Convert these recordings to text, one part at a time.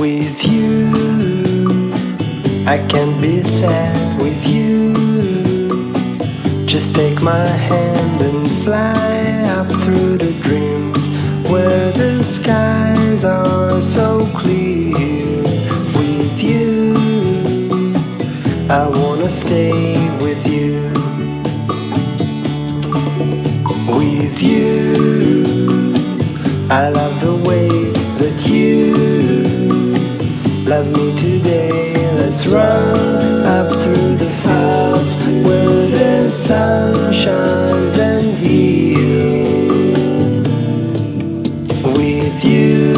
with you. I can't be sad with you. Just take my hand and fly up through the dreams where the skies are so clear. With you, I wanna stay with you. With you, I love the way that you love me today. Let's run up through the fields where the sun shines and heals. With you,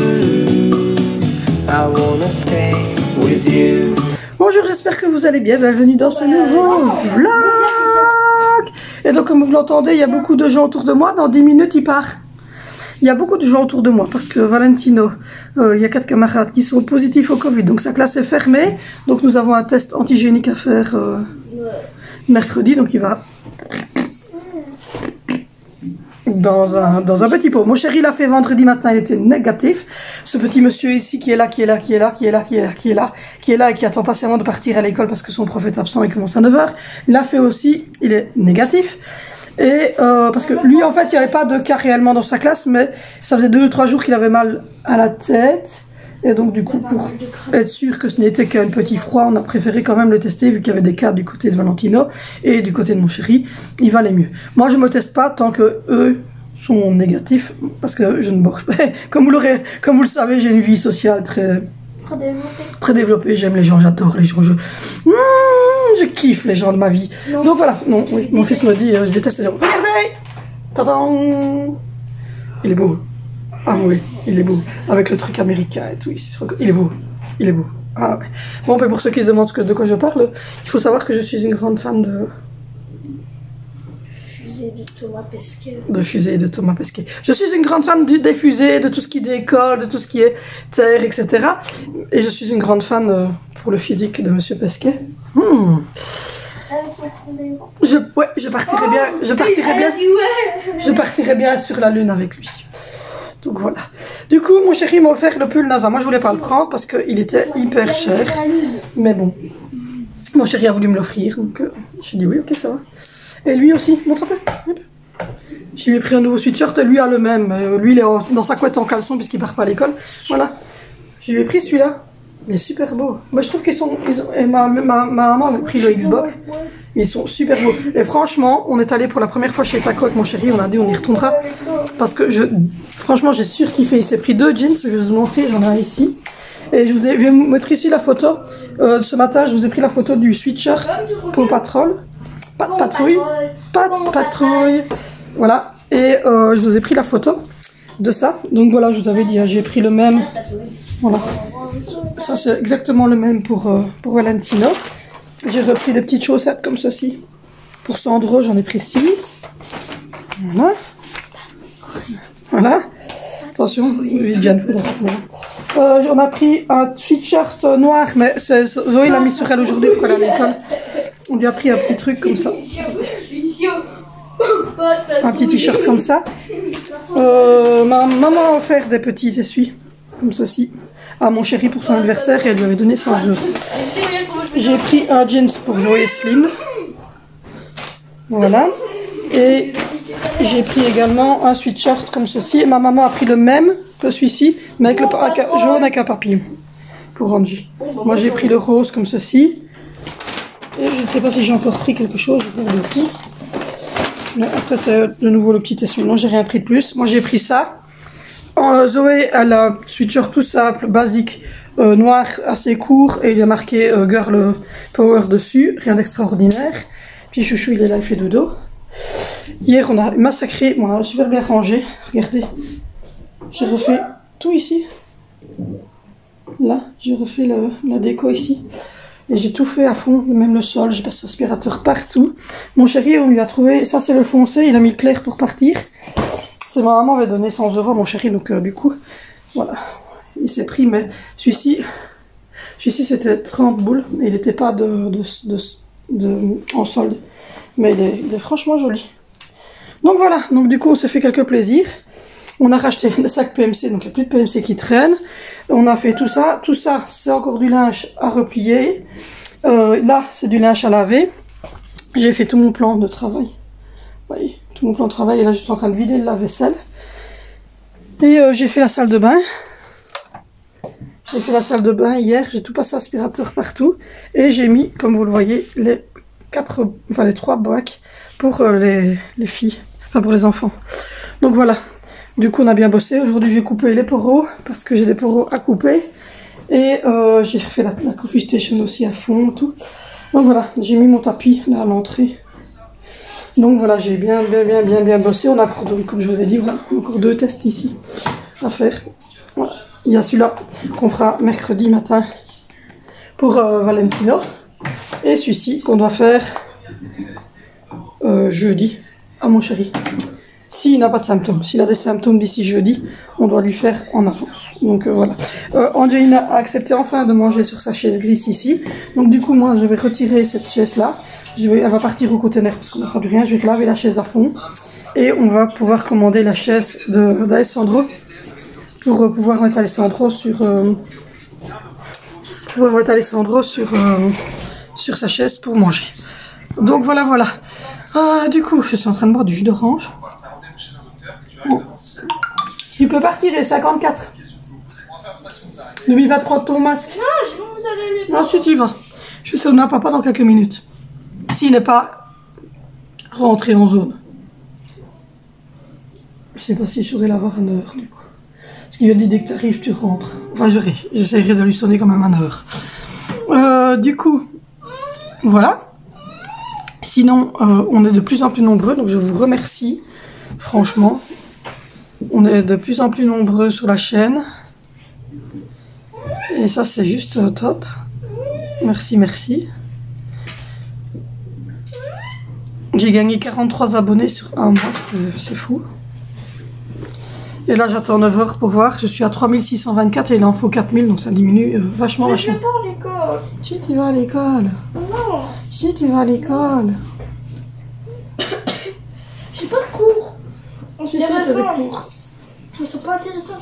I wanna stay with you. Bonjour, j'espère que vous allez bien. Bienvenue dans ce nouveau vlog. Et donc, comme vous l'entendez, il y a beaucoup de gens autour de moi. Dans 10 minutes, il part. Il y a beaucoup de gens autour de moi parce que Valentino, il y a 4 camarades qui sont positifs au Covid. Donc sa classe est fermée. Donc nous avons un test antigénique à faire mercredi. Donc il va dans un petit pot. Mon chéri l'a fait vendredi matin, il était négatif. Ce petit monsieur ici qui est là et qui attend patiemment de partir à l'école parce que son prof est absent et commence à 9 h. Il l'a fait aussi, il est négatif. Et parce que lui en fait il n'y avait pas de cas réellement dans sa classe, mais ça faisait 2 ou 3 jours qu'il avait mal à la tête. Et donc du coup pour être sûr que ce n'était qu'un petit froid, on a préféré quand même le tester vu qu'il y avait des cas du côté de Valentino et du côté de mon chéri. Il valait mieux. Moi je me teste pas tant que eux sont négatifs parce que je ne borge pas. Comme vous le savez, j'ai une vie sociale très développée. J'aime les gens, j'adore les gens, je kiffe les gens de ma vie. Non. Donc voilà, non, oui, mon fils me dit, je déteste les gens. Regardez, tadam, il est beau. Avouez, il est beau. Avec le truc américain et tout, ici, il est beau. Il est beau. Ah ouais. Bon, mais pour ceux qui se demandent de quoi je parle, il faut savoir que je suis une grande fan de Thomas Pesquet. De fusées et de Thomas Pesquet. Je suis une grande fan des fusées, de tout ce qui décolle, de tout ce qui est terre, etc. Et je suis une grande fan pour le physique de Monsieur Pesquet. Je partirais bien sur la Lune avec lui. Donc voilà. Du coup, mon chéri m'a offert le pull NASA. Moi, je voulais pas le prendre parce qu'il était hyper cher. Mais bon, mon chéri a voulu me l'offrir. Donc j'ai dit oui, ok, ça va. Et lui aussi, montre un peu. Je lui ai pris un nouveau sweatshirt, lui a le même. Lui, il est dans sa couette en caleçon puisqu'il part pas à l'école. Voilà. Je lui ai pris celui-là. Il est super beau. Moi, je trouve qu'ils sont... ma maman avait pris le Xbox. Ils sont super beaux. Et franchement, on est allé pour la première fois chez Taco avec mon chéri. On a dit on y retournera. Parce que franchement, j'ai surkiffé. Il s'est pris 2 jeans. Je vais vous montrer. J'en ai un ici. Et je vais vous mettre ici la photo. Ce matin, je vous ai pris la photo du sweatshirt pour Patrol. Pas de patrouille. Voilà. Et je vous ai pris la photo de ça. Donc voilà, je vous avais dit, j'ai pris le même. Voilà. Ça, c'est exactement le même pour Valentino. J'ai repris des petites chaussettes comme ceci. Pour Sandro, j'en ai pris 6. Voilà. Voilà. Attention, il vient de foutre. On a pris un sweatshirt noir, mais Zoé l'a mis sur elle aujourd'hui pour aller à l'école. On lui a pris un petit truc comme ça. Un petit t-shirt comme ça. Ma maman a offert des petits essuies comme ceci à mon chéri pour son anniversaire et elle lui avait donné 100 €. J'ai pris un jeans pour Zoé Slim. Voilà. Et j'ai pris également un sweatshirt comme ceci. Et ma maman a pris le même que celui-ci, mais avec le jaune avec un papillon pour Angie. Moi j'ai pris le rose comme ceci. Et je ne sais pas si j'ai encore pris quelque chose. Mais après c'est de nouveau le petit essuie. Non, j'ai rien pris de plus. Moi j'ai pris ça. Zoé elle a un sweatshirt tout simple, basique, noir, assez court. Et il y a marqué Girl Power dessus. Rien d'extraordinaire. Puis Chouchou il est là, il fait dodo. Hier on a massacré, on a super bien rangé. Regardez. J'ai refait tout ici. Là, j'ai refait la déco ici. Et j'ai tout fait à fond, même le sol, j'ai passé l'aspirateur partout. Mon chéri, on lui a trouvé, ça c'est le foncé, il a mis le clair pour partir. C'est ma maman avait donné 100 € à mon chéri, donc du coup, voilà. Il s'est pris, mais celui-ci c'était 30 boules, mais il n'était pas en solde. Mais il est franchement joli. Donc voilà, donc du coup on s'est fait quelques plaisirs. On a racheté le sac PMC, donc il n'y a plus de PMC qui traîne. On a fait tout ça. Tout ça, c'est encore du linge à replier. Là, c'est du linge à laver. J'ai fait tout mon plan de travail. Vous voyez, tout mon plan de travail. Et là, je suis en train de vider le lave-vaisselle. Et j'ai fait la salle de bain. J'ai fait la salle de bain hier. J'ai tout passé aspirateur partout. Et j'ai mis, comme vous le voyez, les 3 bacs pour les filles. Enfin, pour les enfants. Donc voilà. Du coup, on a bien bossé. Aujourd'hui, j'ai coupé les poros parce que j'ai des poros à couper. Et j'ai fait la coffee station aussi à fond, tout. Donc voilà, j'ai mis mon tapis là à l'entrée. Donc voilà, j'ai bien bossé. On a encore, comme je vous ai dit, voilà, encore 2 tests ici à faire. Voilà. Il y a celui-là qu'on fera mercredi matin pour Valentino. Et celui-ci qu'on doit faire jeudi à mon chéri. S'il n'a pas de symptômes, s'il a des symptômes d'ici jeudi, on doit lui faire en avance. Donc voilà. Angelina a accepté enfin de manger sur sa chaise grise ici. Donc du coup, moi, je vais retirer cette chaise-là. Elle va partir au conteneur parce qu'on n'a plus rien. Je vais laver la chaise à fond. Et on va pouvoir commander la chaise d'Alessandro pour pouvoir mettre Alessandro sur sa chaise pour manger. Donc voilà. Du coup, je suis en train de boire du jus d'orange. Bon. Tu peux partir, il est 54. N'oublie pas de prendre ton masque. Non, j'ai pas envie d'aller les voir. Ensuite, tu y vas. Je vais sonner à papa dans quelques minutes. S'il n'est pas rentré en zone. Je sais pas si je saurais l'avoir à 9h du coup. Parce qu'il a dit dès que tu arrives, tu rentres. Enfin, j'essaierai de lui sonner quand même à 9h. Du coup, voilà. Sinon, on est de plus en plus nombreux, donc je vous remercie. Franchement, on est de plus en plus nombreux sur la chaîne. Et ça, c'est juste top. Merci. J'ai gagné 43 abonnés sur un mois, c'est fou. Et là, j'attends 9h pour voir. Je suis à 3624 et il en faut 4000, donc ça diminue vachement. Mais je vais pas à l'école. Si tu vas à l'école. Non. Si tu vas à l'école. J'ai pas de cours. Si, t'as des cours. Ils sont pas intéressants.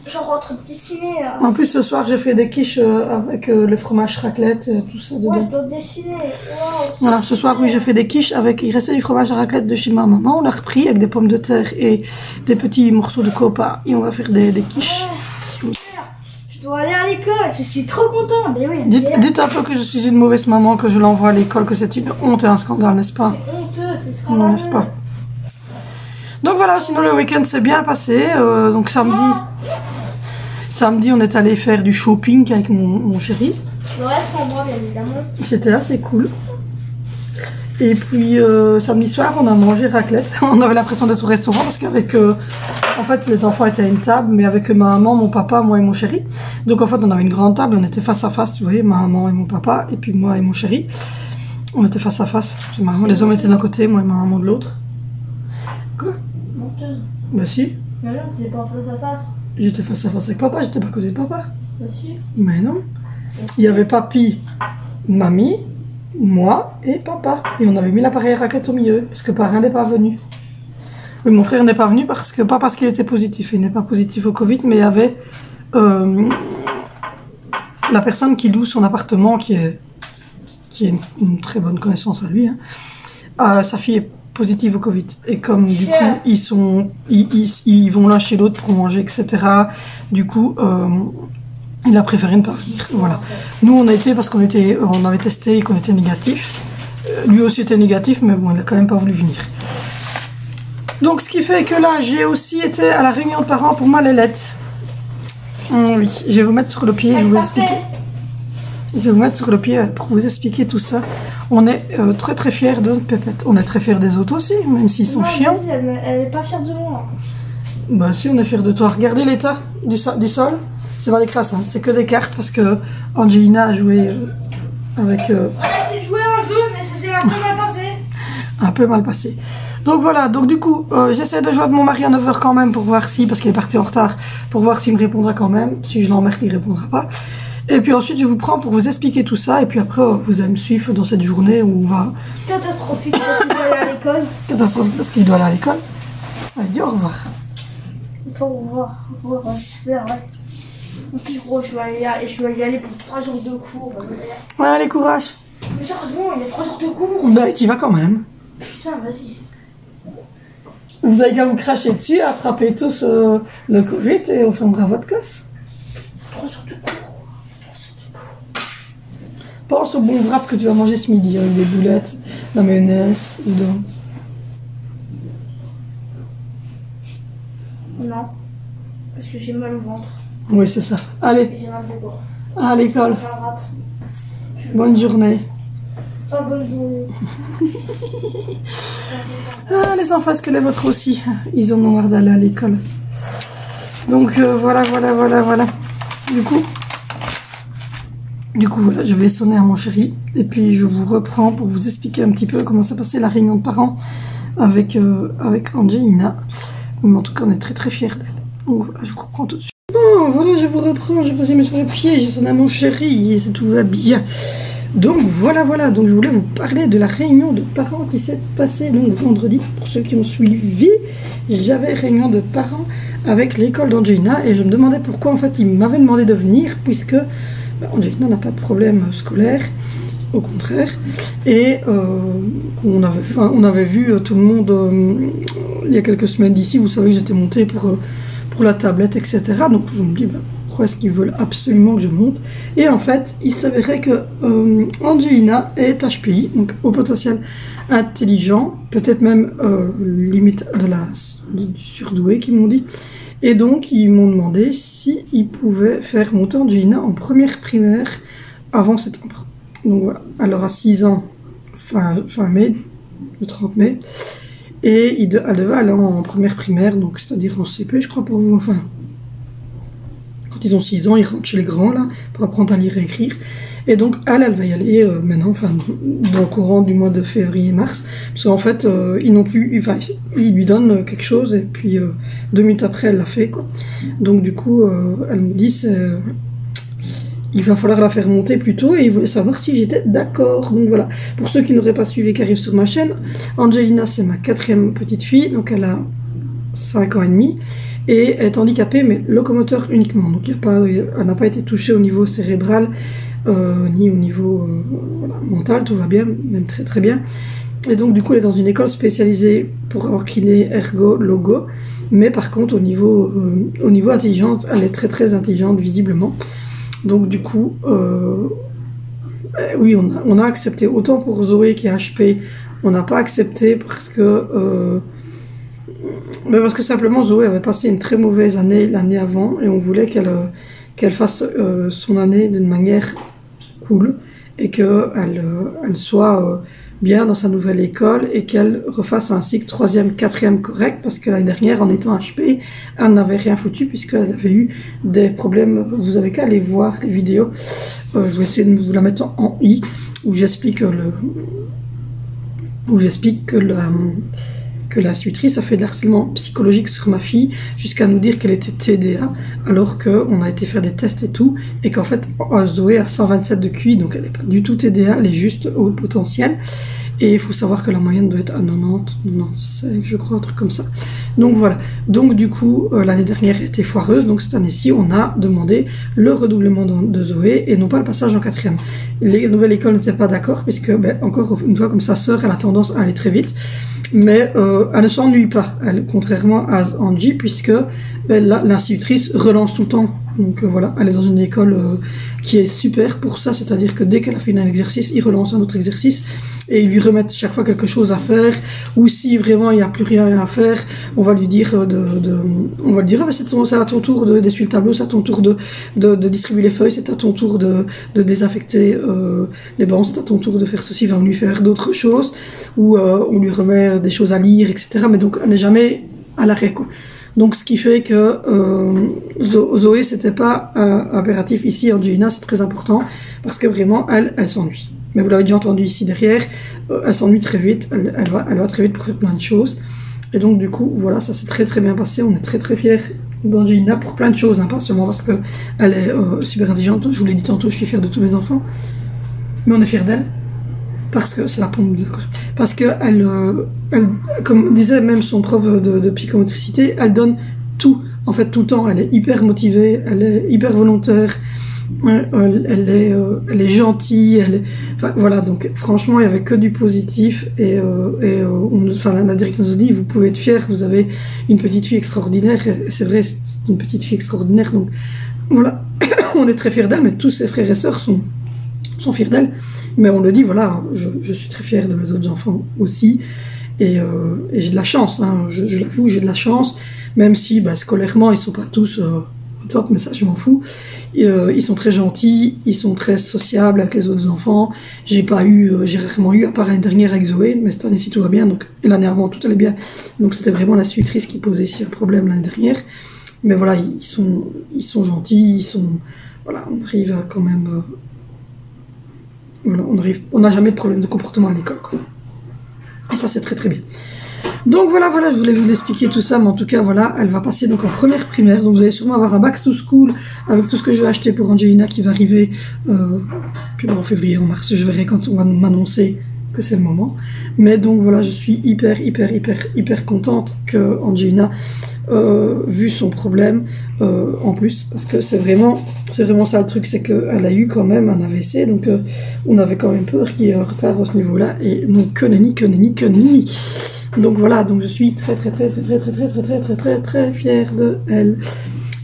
Genre en train de dessiner. En plus, ce soir, j'ai fait des quiches avec le fromage raclette, tout ça dedans. Ouais, je dois dessiner. Wow, voilà, ce soir, oui, j'ai fait des quiches avec. Il restait du fromage à raclette de chez ma maman. On l'a repris avec des pommes de terre et des petits morceaux de copa. Et on va faire des quiches. Ouais. Je dois aller à l'école. Je suis trop contente. Mais oui, Dites un peu que je suis une mauvaise maman, que je l'envoie à l'école, que c'est une honte et un scandale, n'est-ce pas? c'est honteux, c'est Non, scandaleux. n'est-ce pas? Donc voilà, sinon le week-end s'est bien passé. Donc samedi, on est allé faire du shopping avec mon chéri. Le reste en moi, bien évidemment. C'était assez cool. Et puis samedi soir, on a mangé raclette. On avait l'impression d'être au restaurant parce qu'avec, en fait, les enfants étaient à une table, mais avec ma maman, mon papa, moi et mon chéri. Donc en fait, on avait une grande table, on était face à face, vous voyez, ma maman et mon papa, et puis moi et mon chéri. On était face à face. Les hommes étaient d'un côté, moi et ma maman de l'autre. Quoi? Menteuse. Bah si. Mais non, tu n'es pas en face à face. J'étais face à face avec papa, j'étais pas à côté de papa. Bah si. Mais non. Il y avait papy, mamie, moi et papa. Et on avait mis l'appareil raclette au milieu, parce que parrain n'est pas venu. Oui, mon frère n'est pas venu, pas parce qu'il était positif. Il n'est pas positif au Covid, mais il y avait la personne qui loue son appartement, qui est une très bonne connaissance à lui. Hein. Sa fille est positive au Covid. Et comme du coup, ils vont l'un chez l'autre pour manger, etc. Du coup, il a préféré ne pas venir. Voilà. Nous, on a été parce on avait testé et qu'on était négatif. Lui aussi était négatif, mais bon, il n'a quand même pas voulu venir. Donc, ce qui fait que là, j'ai aussi été à la réunion de parents pour ma lélette. Oui, je vais vous mettre sur le pied et vous expliquer. Je vais vous mettre sur le pied pour vous expliquer tout ça. On est très très fiers de notre pépette. On est très fiers des autres aussi, même s'ils sont chiants. Elle est pas fière de moi. Bah si, on est fiers de toi. Regardez l'état du sol. C'est pas des crasses, hein. C'est que des cartes parce que Angelina a joué avec... Ouais, c'est joué un jaune et ça s'est un peu mal passé. Un peu mal passé. Donc voilà, donc du coup, j'essaie de joindre mon mari à 9h quand même pour voir si, parce qu'il est parti en retard, pour voir s'il me répondra quand même. Si je l'emmerde, il répondra pas. Et puis ensuite, je vous prends pour vous expliquer tout ça. Et puis après, vous allez me suivre dans cette journée où on va... Catastrophique parce qu'il doit aller à l'école. Catastrophique parce qu'il doit aller à l'école. Allez, dis au revoir. Au revoir. Au revoir. Ouais. Ok, gros, je vais y aller pour 3 jours de cours. Ouais, allez, courage. Mais sérieusement, il y a 3 jours de cours. Bah, tu y vas quand même. Putain, vas-y. Vous avez qu'à vous cracher dessus, attraper tous le Covid et on fermera votre gosse. 3 jours de cours. Pense au bon wrap que tu vas manger ce midi avec des boulettes, la mayonnaise, dedans. Non. Parce que j'ai mal au ventre. Oui, c'est ça. Allez, Et j'ai mal au corps. à l'école. J'ai un rap. Bonne journée. Ah, bonne journée. Ah, les enfants, est-ce que les vôtres aussi? Ils en ont marre d'aller à l'école. Donc, voilà. Du coup, voilà, je vais sonner à mon chéri. Et puis, je vous reprends pour vous expliquer un petit peu comment s'est passée la réunion de parents avec Angelina. Mais en tout cas, on est très très fiers d'elle. Donc voilà, je vous reprends tout de suite. Bon, voilà, je vous reprends. J'ai posé mes sur le pied, j'ai sonné à mon chéri et tout va bien. Donc voilà. Donc je voulais vous parler de la réunion de parents qui s'est passée donc vendredi. Pour ceux qui ont suivi, j'avais réunion de parents avec l'école d'Angelina et je me demandais pourquoi en fait ils m'avaient demandé de venir puisque Angelina n'a pas de problème scolaire, au contraire. Et on avait vu tout le monde il y a quelques semaines d'ici. Vous savez que j'étais montée pour la tablette, etc. Donc je me dis pourquoi est-ce qu'ils veulent absolument que je monte. Et en fait, il s'avérait que Angelina est HPI, donc au potentiel intelligent, peut-être même limite du surdoué qu'ils m'ont dit. Et donc ils m'ont demandé si ils pouvaient faire monter Angelina en première primaire avant septembre. Donc voilà, elle aura 6 ans fin mai, le 30 mai. Et elle devait aller en première primaire, donc c'est-à-dire en CP, je crois, pour vous. Enfin, quand ils ont 6 ans, ils rentrent chez les grands, là, pour apprendre à lire et écrire. Et donc, elle va y aller maintenant, enfin, dans le courant du mois de février-mars. Parce qu'en fait, ils lui donnent quelque chose, et puis 2 minutes après, elle l'a fait, quoi. Donc, du coup, elle me dit, il va falloir la faire monter plus tôt et il voulait savoir si j'étais d'accord. Donc voilà, pour ceux qui n'auraient pas suivi, qui arrivent sur ma chaîne, Angelina c'est ma 4e petite fille, donc elle a 5 ans et demi et elle est handicapée mais locomoteur uniquement, donc elle n'a pas été touchée au niveau cérébral ni au niveau mental, tout va bien, même très très bien. Et donc du coup elle est dans une école spécialisée pour avoir kiné, ergo, logo, mais par contre au niveau intelligence, elle est très très intelligente visiblement. Donc du coup, oui, on a accepté. Autant pour Zoé qui est HP, on n'a pas accepté parce que simplement Zoé avait passé une très mauvaise année l'année avant et on voulait qu'elle fasse son année d'une manière cool et qu'elle soit bien dans sa nouvelle école et qu'elle refasse un cycle 3e, 4e correct parce que l'année dernière en étant HP elle n'avait rien foutu puisqu'elle avait eu des problèmes. Vous avez qu'à aller voir les vidéos, je vais essayer de vous la mettre en i où j'explique que la suitrice a fait de l'harcèlement psychologique sur ma fille jusqu'à nous dire qu'elle était TDA alors qu'on a été faire des tests et tout et qu'en fait Zoé a 127 de QI donc elle n'est pas du tout TDA, elle est juste au potentiel et il faut savoir que la moyenne doit être à 90, 95 je crois, un truc comme ça. Donc voilà, donc du coup l'année dernière elle était foireuse, donc cette année-ci on a demandé le redoublement de Zoé et non pas le passage en 4e. Les nouvelles écoles n'étaient pas d'accord puisque encore une fois comme sa sœur elle a tendance à aller très vite. Mais elle ne s'ennuie pas, contrairement à Angie, puisque l'institutrice relance tout le temps. Donc voilà, elle est dans une école qui est super pour ça, c'est-à-dire que dès qu'elle a fait un exercice, ils relancent un autre exercice et ils lui remettent chaque fois quelque chose à faire. Ou si vraiment il n'y a plus rien à faire, on va lui dire c'est à ton tour d'essuyer le tableau, c'est à ton tour de distribuer les feuilles, c'est à ton tour de désinfecter les bancs, c'est à ton tour de faire ceci, va lui faire d'autres choses. Ou on lui remet des choses à lire, etc. Mais donc elle n'est jamais à l'arrêt, quoi. Donc ce qui fait que Zoé c'était pas impératif ici. Angelina c'est très important parce que vraiment elle s'ennuie. Mais vous l'avez déjà entendu ici derrière, elle s'ennuie très vite, elle va très vite pour faire plein de choses. Et donc du coup voilà, ça s'est très très bien passé. On est très très fiers d'Angelina pour plein de choses, hein, pas seulement parce que elle est super intelligente. Je vous l'ai dit tantôt, je suis fière de tous mes enfants, mais on est fiers d'elle. parce que c'est la pompe d'accord. Parce que elle, comme disait même son prof de psychomotricité, elle donne tout. En fait, tout le temps, elle est hyper motivée, elle est hyper volontaire, elle est gentille, enfin, voilà. Donc, franchement, il y avait que du positif enfin, la directrice nous a dit, vous pouvez être fiers, vous avez une petite fille extraordinaire. Et c'est vrai, c'est une petite fille extraordinaire. Donc, voilà, on est très fiers d'elle, mais tous ses frères et sœurs sont fiers d'elle. Mais on le dit, voilà, je suis très fière de mes autres enfants aussi. Et j'ai de la chance, hein, je l'avoue, j'ai de la chance. Même si scolairement ils sont pas tous au top, mais ça je m'en fous. Ils sont très gentils, ils sont très sociables avec les autres enfants. J'ai rarement eu, à part l'année dernière avec Zoé, mais cette année-ci tout va bien, donc, et l'année avant tout allait bien. Donc c'était vraiment la suitrice qui posait ici un problème l'année dernière. Mais voilà, ils sont gentils, voilà, on arrive à quand même, voilà, on n'a jamais de problème de comportement à l'école, quoi. Et ça c'est très très bien. Donc voilà, je voulais vous expliquer tout ça, mais en tout cas, voilà, elle va passer donc en première primaire, donc vous allez sûrement avoir un back to school avec tout ce que je vais acheter pour Angelina qui va arriver en février, en mars, je verrai quand on va m'annoncer que c'est le moment. Mais donc voilà, je suis hyper contente que Angelina, vu son problème, en plus, parce que c'est vraiment ça le truc, c'est qu'elle a eu quand même un AVC, donc on avait quand même peur qu'il y ait un retard à ce niveau-là, et donc que nenni. Donc voilà, donc je suis très fière de elle.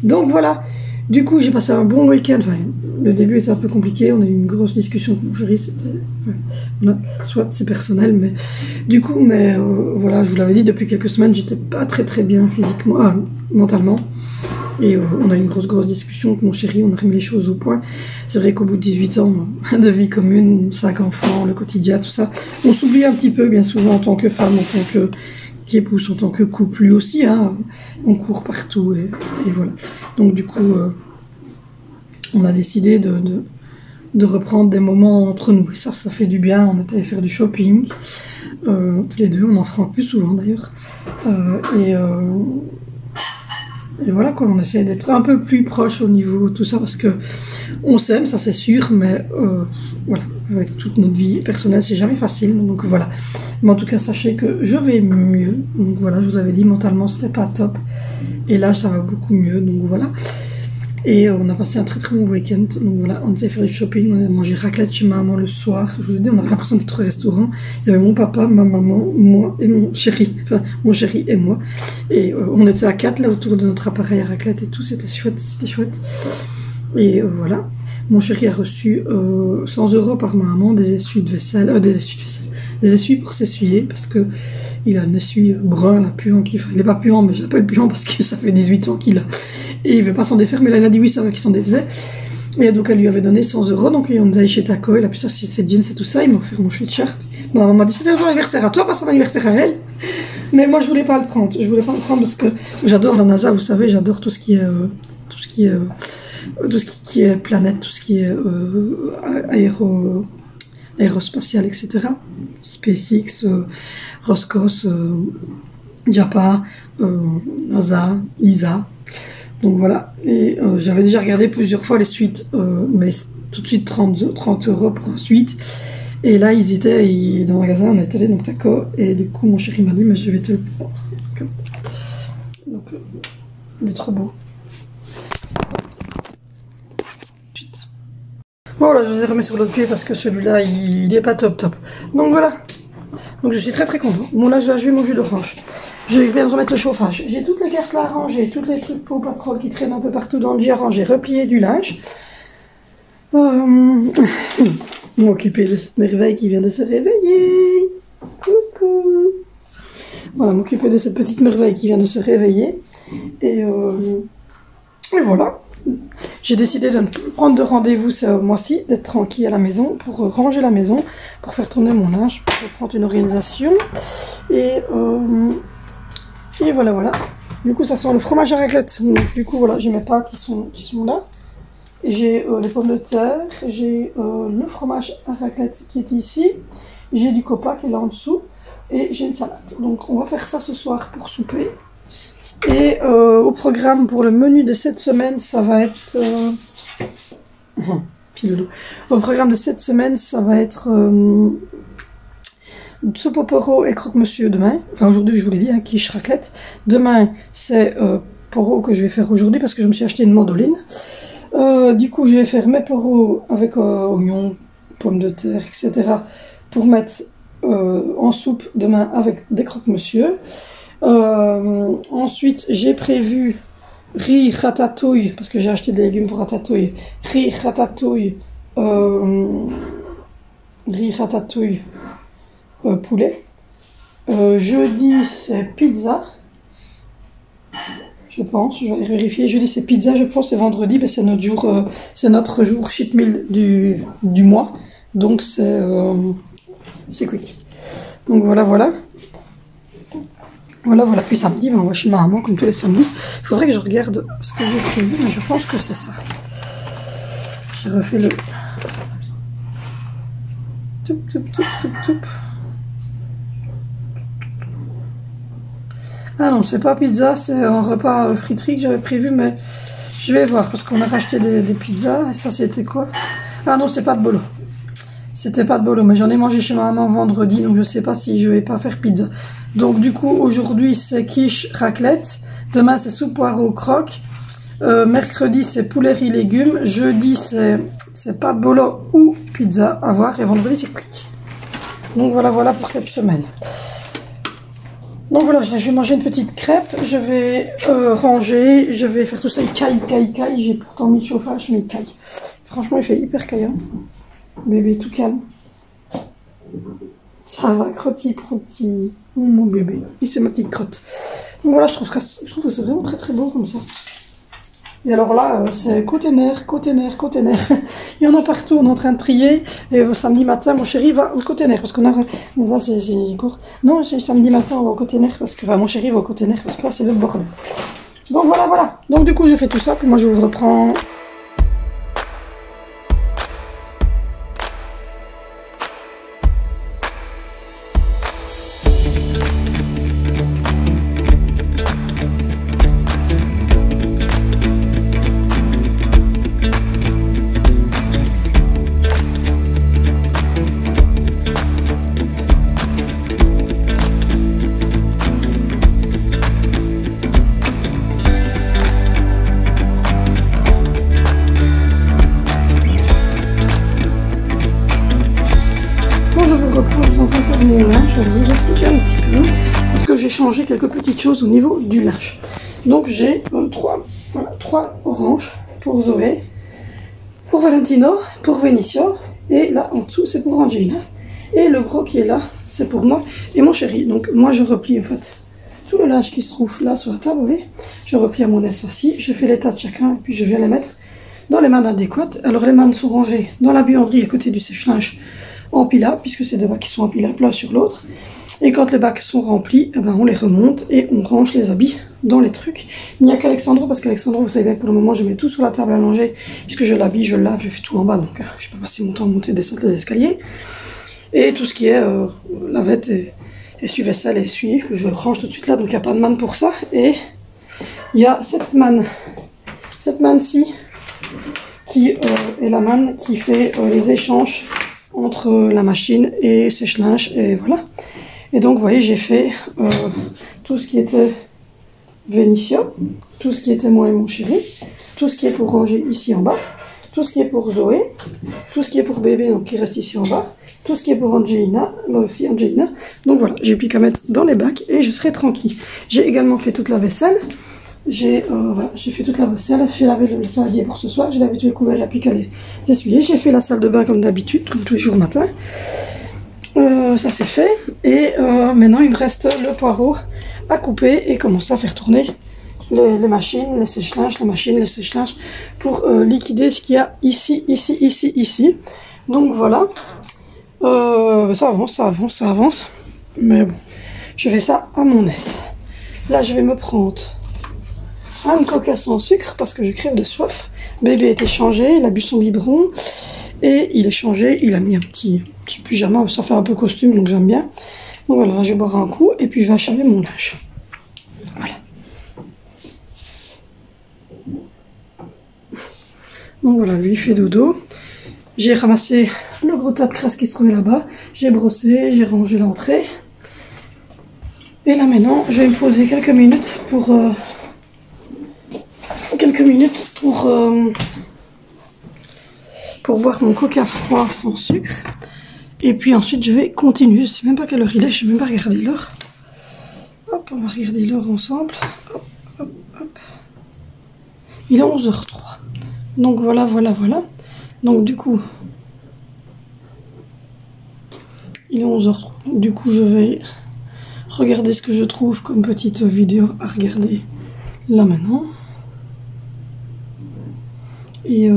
Donc voilà, du coup j'ai passé un bon week-end. Enfin, le début était un peu compliqué, on a eu une grosse discussion avec mon chéri, c'était, voilà, soit c'est personnel, mais du coup, voilà, je vous l'avais dit, depuis quelques semaines, j'étais pas très bien physiquement, mentalement. Et on a eu une grosse discussion avec mon chéri, on a remis les choses au point. C'est vrai qu'au bout de 18 ans de vie commune, 5 enfants, le quotidien, tout ça, on s'oublie un petit peu bien souvent en tant que femme, en tant qu'épouse, en tant que couple, lui aussi, hein, on court partout et voilà. Donc du coup, on a décidé de reprendre des moments entre nous. Et ça fait du bien, on était allé faire du shopping, tous les deux, on en fera plus souvent d'ailleurs. Et voilà quoi, on essaie d'être un peu plus proche au niveau de tout ça, parce que on s'aime, ça c'est sûr, mais voilà, avec toute notre vie personnelle, c'est jamais facile, donc voilà. Mais en tout cas, sachez que je vais mieux, donc voilà, je vous avais dit, mentalement c'était pas top, et là ça va beaucoup mieux, donc voilà. Et on a passé un très bon week-end, donc voilà, on était faire du shopping, on a mangé raclette chez ma maman le soir, je vous ai dit, on avait l'impression d'être au restaurant, il y avait mon papa, ma maman, moi et mon chéri, enfin mon chéri et moi, et on était à 4 là autour de notre appareil à raclette et tout, c'était chouette, et voilà, mon chéri a reçu 100 € par ma maman des essuies de vaisselle, des essuies pour s'essuyer, parce que il a un essuie brun, là, puant, il n'est pas puant, mais j'appelle puant parce que ça fait 18 ans qu'il a. Et il ne veut pas s'en défaire, mais là, il a dit oui, ça va qu'il s'en défaisait. Et donc, elle lui avait donné 100 €, donc on est allé chez Taco, il a pu sortir ses jeans et tout ça, il m'a offert mon sweatshirt. Ma maman m'a dit, c'était ton anniversaire à toi, pas son anniversaire à elle. Mais moi, je voulais pas le prendre. Je voulais pas le prendre parce que j'adore la NASA, vous savez, j'adore tout ce qui est planète, tout ce qui est aérospatial, etc. SpaceX, Roscos, JAPA, NASA, ESA. Donc voilà, et j'avais déjà regardé plusieurs fois les suites, mais tout de suite 30 € pour un suite. Et là, ils étaient dans le magasin, on est allé donc Taco, et du coup, mon chéri m'a dit, mais je vais te le prendre. Donc il est trop beau. Bon, là, je vous ai remis sur l'autre pied parce que celui-là, il est pas top. Donc voilà. Donc je suis très content. Bon, là, je vais achever mon jus d'orange. Je viens de remettre le chauffage. J'ai toutes les cartes là arrangées, tous les trucs pour Patrol qui traînent un peu partout dans le lit arrangé, replié du linge. M'occuper de cette merveille qui vient de se réveiller. Coucou. Voilà, m'occuper de cette petite merveille qui vient de se réveiller. Et voilà. J'ai décidé de ne plus prendre de rendez-vous ce mois-ci, d'être tranquille à la maison, pour ranger la maison, pour faire tourner mon linge, pour prendre une organisation. Et voilà. Du coup, ça sent le fromage à raclette. Donc, du coup, voilà, j'ai mes pâtes qui sont là. J'ai les pommes de terre, j'ai le fromage à raclette qui est ici. J'ai du copa qui est là en dessous. Et j'ai une salade. Donc, on va faire ça ce soir pour souper. Et au programme pour le menu de cette semaine, ça va être... Au programme de cette semaine, ça va être soupe au poireau et croque-monsieur demain. Enfin, aujourd'hui, je vous l'ai dit, hein, quiche raclette. Demain, c'est poireau que je vais faire aujourd'hui parce que je me suis acheté une mandoline. Du coup, je vais faire mes poireaux avec oignons, pommes de terre, etc. pour mettre en soupe demain avec des croque-monsieur. Ensuite, j'ai prévu riz ratatouille, parce que j'ai acheté des légumes pour ratatouille. Riz ratatouille, poulet. Jeudi, c'est pizza. Je pense, je vais aller vérifier. Jeudi, c'est pizza, je pense, et vendredi, ben, c'est notre jour cheat meal du mois. Donc, c'est quick. Donc, voilà. Voilà. Puis samedi, ben, on va chez ma maman, comme tous les samedis. Il faudrait que je regarde ce que j'ai prévu, mais je pense que c'est ça. J'ai refait le... Toup. Ah non, c'est pas pizza, c'est un repas friterie que j'avais prévu, mais je vais voir, parce qu'on a racheté des pizzas, et ça c'était quoi? Ah non, c'est pas de bolo. C'était pas de bolo, mais j'en ai mangé chez ma maman vendredi, donc je sais pas si je vais pas faire pizza. Donc du coup, aujourd'hui c'est quiche raclette, demain c'est soupe poireau croque, mercredi c'est poulet riz légumes, jeudi c'est pas de bolo ou pizza à voir, et vendredi c'est quick. Donc voilà pour cette semaine. Donc voilà, je vais manger une petite crêpe, je vais ranger, je vais faire tout ça, il caille, j'ai pourtant mis le chauffage, mais il caille. Franchement, il fait hyper caillant. Bébé, tout calme. Ça va, crotti. Mon bébé, et c'est ma petite crotte. Donc voilà, je trouve que c'est vraiment très très beau comme ça. Et alors là, c'est container. Il y en a partout, on est en train de trier. Et samedi matin, mon chéri va au container. Parce qu'on a... Là, c'est court. Non, samedi matin, on va au container. Parce que mon chéri va au container. Parce que là, c'est le bordel. Donc voilà. Donc du coup, je fais tout ça. Puis moi, je vous reprends... Je vous en train de faire mon linge, je vais vous expliquer un petit peu parce que j'ai changé quelques petites choses au niveau du linge. Donc j'ai trois oranges pour Zoé, pour Valentino, pour Venicio, et là en dessous c'est pour Angelina, et le gros qui est là c'est pour moi et mon chéri. Donc moi je replie en fait tout le linge qui se trouve là sur la table, vous voyez, je replie à mon aise aussi, je fais l'état de chacun et puis je viens les mettre dans les mannes adéquates. Alors les mannes sont rangées dans la buanderie à côté du sèche-linge empilable, puisque c'est deux bacs qui sont empilables l'un sur l'autre. Et quand les bacs sont remplis, eh ben on les remonte et on range les habits dans les trucs. Il n'y a qu'Alexandro, parce qu'Alexandro, vous savez bien que pour le moment, je mets tout sur la table à langer, puisque je l'habille, je le lave, je fais tout en bas, donc je peux passer mon temps à monter et descendre les escaliers. Et tout ce qui est lavette et essuie-vaisselle et essuie, que je range tout de suite là, donc il n'y a pas de manne pour ça. Et il y a cette manne-ci, qui est la manne qui fait les échanges entre la machine et sèche-linge, et voilà. Et donc, vous voyez, j'ai fait tout ce qui était Venicio, tout ce qui était moi et mon chéri, tout ce qui est pour ranger ici en bas, tout ce qui est pour Zoé, tout ce qui est pour bébé, donc qui reste ici en bas, tout ce qui est pour Angelina, là aussi Angelina. Donc voilà, j'ai plus qu'à mettre dans les bacs et je serai tranquille. J'ai également fait toute la vaisselle. J'ai fait toute la vaisselle, j'ai lavé le saladier pour ce soir, j'ai lavé tous les couverts et puis qu'à les essuyer. J'ai fait la salle de bain comme d'habitude, comme tous les jours matin. Ça c'est fait. Et maintenant il me reste le poireau à couper et commencer à faire tourner les machines, les sèche-linges, pour liquider ce qu'il y a ici. Donc voilà. Ça avance. Mais bon, je fais ça à mon aise. Là je vais me prendre un coca sans sucre parce que je crève de soif. Bébé était changé, il a bu son biberon et il est changé, il a mis un petit pyjama, ça fait un peu costume donc j'aime bien. Donc voilà, je vais boire un coup et puis je vais achaver mon linge. Voilà. Donc voilà, lui il fait dodo. J'ai ramassé le gros tas de crasse qui se trouvait là-bas. J'ai brossé, j'ai rangé l'entrée. Et là maintenant, je vais me poser quelques minutes pour boire mon coca froid sans sucre. Et puis ensuite, je vais continuer. Je sais même pas quelle heure il est, je vais même pas regarder l'heure. Hop, on va regarder l'heure ensemble. Hop, hop, hop. Il est 11h03. Donc voilà, voilà, voilà. Donc du coup, il est 11h03. Du coup, je vais regarder ce que je trouve comme petite vidéo à regarder là maintenant. Et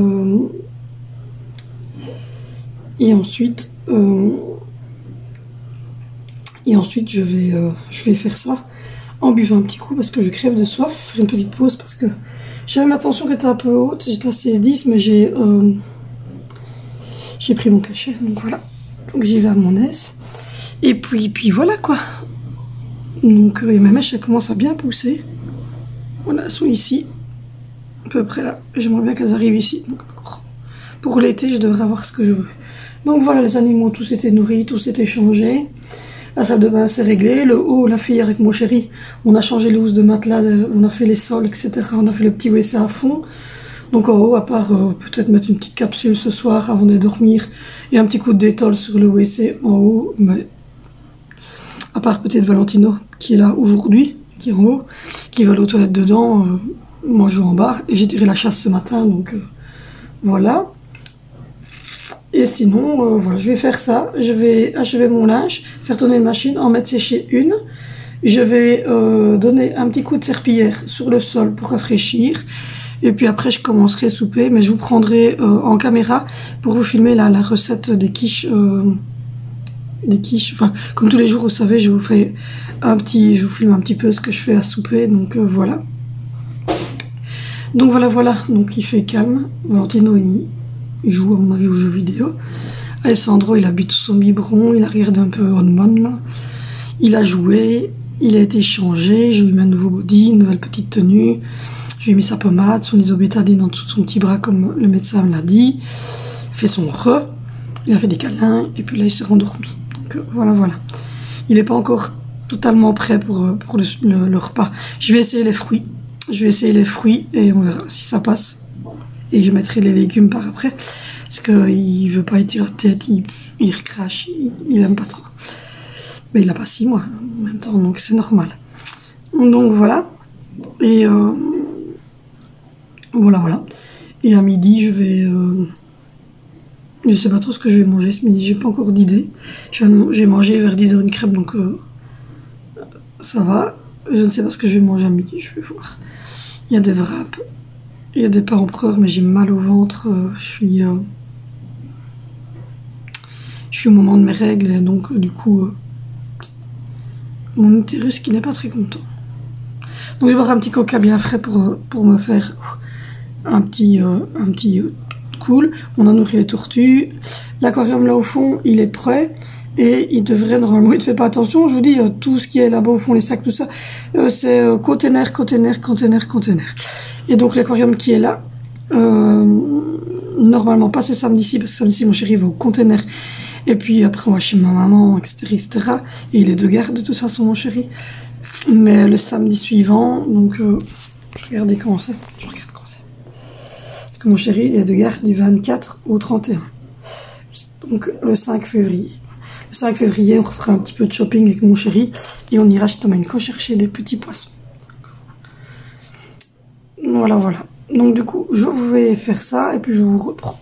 ensuite, je vais faire ça en buvant un petit coup parce que je crève de soif. Faire une petite pause parce que j'avais ma tension qui était un peu haute. J'étais à 16,10 mais j'ai pris mon cachet. Donc voilà. Donc j'y vais à mon aise. Et puis voilà quoi. Donc mes mèches elles commencent à bien pousser. Voilà, elles sont ici. À peu près là. J'aimerais bien qu'elles arrivent ici. Donc, pour l'été, je devrais avoir ce que je veux. Donc voilà, les animaux, tous étaient nourris, tous étaient changés. La salle de bain s'est réglée. Le haut, la fille avec mon chéri, on a changé les housses de matelas, on a fait les sols, etc. On a fait le petit WC à fond. Donc en haut, à part peut-être mettre une petite capsule ce soir avant de dormir et un petit coup de détol sur le WC en haut. Mais à part peut-être Valentino qui est là aujourd'hui, qui est en haut, qui va aller aux toilettes dedans. Moi je vais en bas et j'ai tiré la chasse ce matin, donc voilà. Et sinon, voilà, je vais faire ça. Je vais achever mon linge, faire tourner une machine, en mettre sécher une. Je vais donner un petit coup de serpillière sur le sol pour rafraîchir. Et puis après, je commencerai à souper, mais je vous prendrai en caméra pour vous filmer la recette des quiches. Enfin, comme tous les jours, vous savez, je vous filme un petit peu ce que je fais à souper, donc voilà. Donc voilà, donc il fait calme. Valentino, il joue à mon avis aux jeux vidéo. Alessandro, il habite sous son biberon, il a regardé un peu On là. Il a joué, il a été changé, je lui ai mis un nouveau body, une nouvelle petite tenue. Je lui ai mis sa pommade, son isobétadine en dessous de son petit bras comme le médecin me l'a dit. Il a fait son il a fait des câlins et puis là il s'est rendormi. Donc voilà. Il n'est pas encore totalement prêt pour le repas. Je vais essayer les fruits. Et on verra si ça passe. Et je mettrai les légumes par après. Parce qu'il veut pas étirer la tête, il recrache, il aime pas trop. Mais il a pas 6 mois en même temps, donc c'est normal. Donc voilà. Et voilà. Et à midi, je vais... je sais pas trop ce que je vais manger ce midi, j'ai pas encore d'idée. J'ai mangé vers 10h une crêpe, donc ça va. Je ne sais pas ce que je vais manger à midi, je vais voir. Il y a des wraps, il y a des pains empereurs, mais j'ai mal au ventre. Je suis au moment de mes règles, et donc du coup, mon utérus qui n'est pas très content. Donc je vais boire un petit coca bien frais pour me faire un petit cool. On a nourri les tortues. L'aquarium là au fond, il est prêt. Et il devrait, normalement, il ne fait pas attention, je vous dis, tout ce qui est là-bas au fond, les sacs, tout ça, c'est container. Et donc l'aquarium qui est là, normalement pas ce samedi-ci, parce que samedi-ci, mon chéri va au container. Et puis après, on va chez ma maman, etc. Et il est de garde, de toute façon, mon chéri. Mais le samedi suivant, donc, je regarde comment c'est. Parce que mon chéri, il est de garde du 24 au 31. Donc, le 5 février. Le 5 février, on refera un petit peu de shopping avec mon chéri et on ira chez Tomenko chercher des petits poissons. Voilà. Donc du coup, je vais faire ça et puis je vous reprends.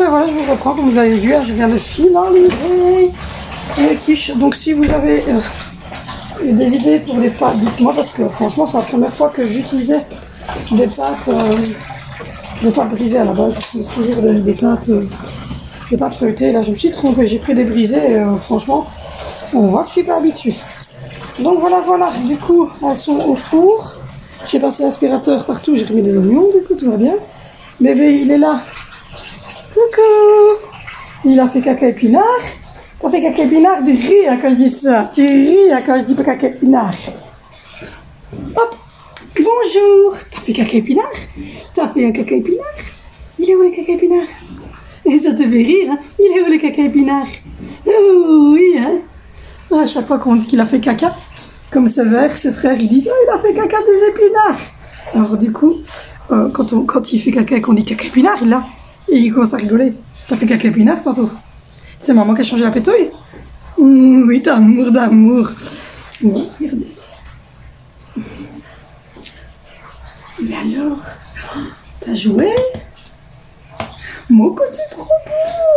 ben voilà, je vous reprends, comme vous l'avez vu, je viens de finaliser les quiches. Donc si vous avez des idées pour les pâtes, dites-moi, parce que franchement c'est la première fois que j'utilisais des pâtes brisées à la base. C'est toujours des pâtes feuilletées. Là je me suis trompée, j'ai pris des brisées et franchement on voit que je suis pas habituée. Donc voilà, du coup elles sont au four. J'ai passé l'aspirateur partout, j'ai remis des oignons, du coup tout va bien. Bébé il est là. Coucou. Il a fait caca épinard. T'as fait caca épinard, tu ris quand je dis ça. Tu ris quand je dis pas caca épinard. Hop. Bonjour. T'as fait caca épinard? T'as fait un caca épinard? Il est où le caca épinard? Et ça te fait rire, hein? Il est où le caca épinard? Oh oui, hein? À chaque fois qu'on dit qu'il a fait caca, comme ses frères, ils disent, oh, il a fait caca des épinards. Alors du coup, quand il fait caca et qu'on dit caca épinard, il l'a. Et il commence à rigoler. T'as fait caca épinard tantôt? C'est maman qui a changé la pétouille? Oui, d'amour. Oui, regardez. Mais alors, t'as joué? Mon côté trop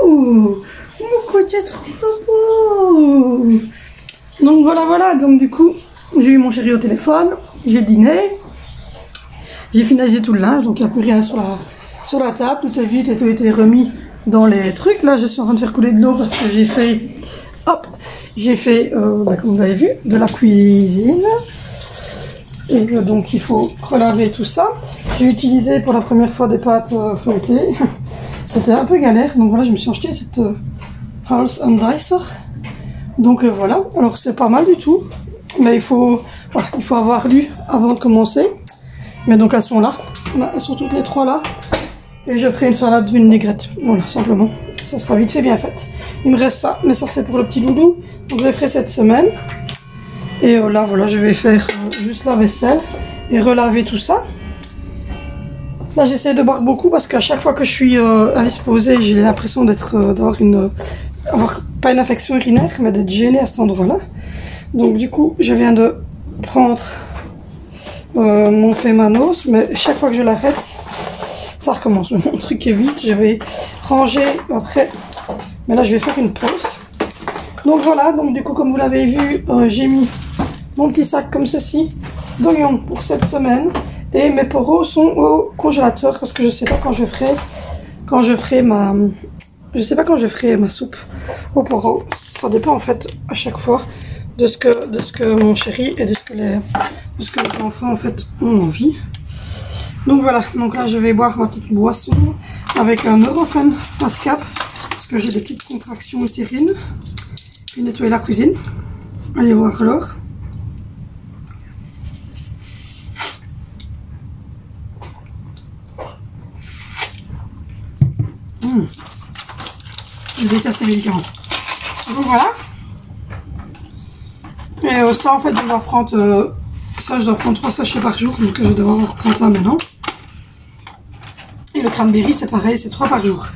beau. Mon côté trop beau. Donc voilà. Donc du coup, j'ai eu mon chéri au téléphone. J'ai dîné. J'ai finalisé tout le linge. Donc il n'y a plus rien sur la table. Tout est vide et tout a été remis dans les trucs. Là, je suis en train de faire couler de l'eau parce que j'ai fait, comme vous l'avez vu, de la cuisine. Et donc, il faut relaver tout ça. J'ai utilisé pour la première fois des pâtes feuilletées. C'était un peu galère. Donc voilà, je me suis acheté cette Halls & Dicer. Donc voilà. Alors, c'est pas mal du tout. Mais il faut avoir lu avant de commencer. Mais donc, elles sont là. Elles sont toutes les trois là. Et je ferai une salade vinaigrette. Voilà, simplement. Ça sera vite fait, bien fait. Il me reste ça, mais ça c'est pour le petit loulou. Donc je le ferai cette semaine. Et là, voilà, je vais faire juste la vaisselle et relaver tout ça. Là, j'essaie de boire beaucoup parce qu'à chaque fois que je suis indisposée, j'ai l'impression d'avoir pas une infection urinaire, mais d'être gênée à cet endroit-là. Donc du coup, je viens de prendre mon Fémanos, mais chaque fois que je l'arrête, ça recommence. Mon truc est vite, je vais ranger après. Mais là, je vais faire une pause. Donc voilà, donc du coup, comme vous l'avez vu, j'ai mis mon petit sac comme ceci d'oignons pour cette semaine. Et mes poros sont au congélateur parce que je sais pas quand je ferai ma soupe aux poros. Ça dépend en fait à chaque fois de ce que mon chéri et de ce que les enfants en fait ont envie. Donc voilà, donc là je vais boire ma petite boisson avec un Nurofen Fast Cap parce que j'ai des petites contractions utérines. Je vais nettoyer la cuisine. Allez voir alors. Je déteste les médicaments. Donc voilà. Et ça en fait je dois prendre ça, je dois prendre 3 sachets par jour, donc je vais devoir en reprendre un maintenant. Et le cranberry, c'est pareil, c'est 3 par jour.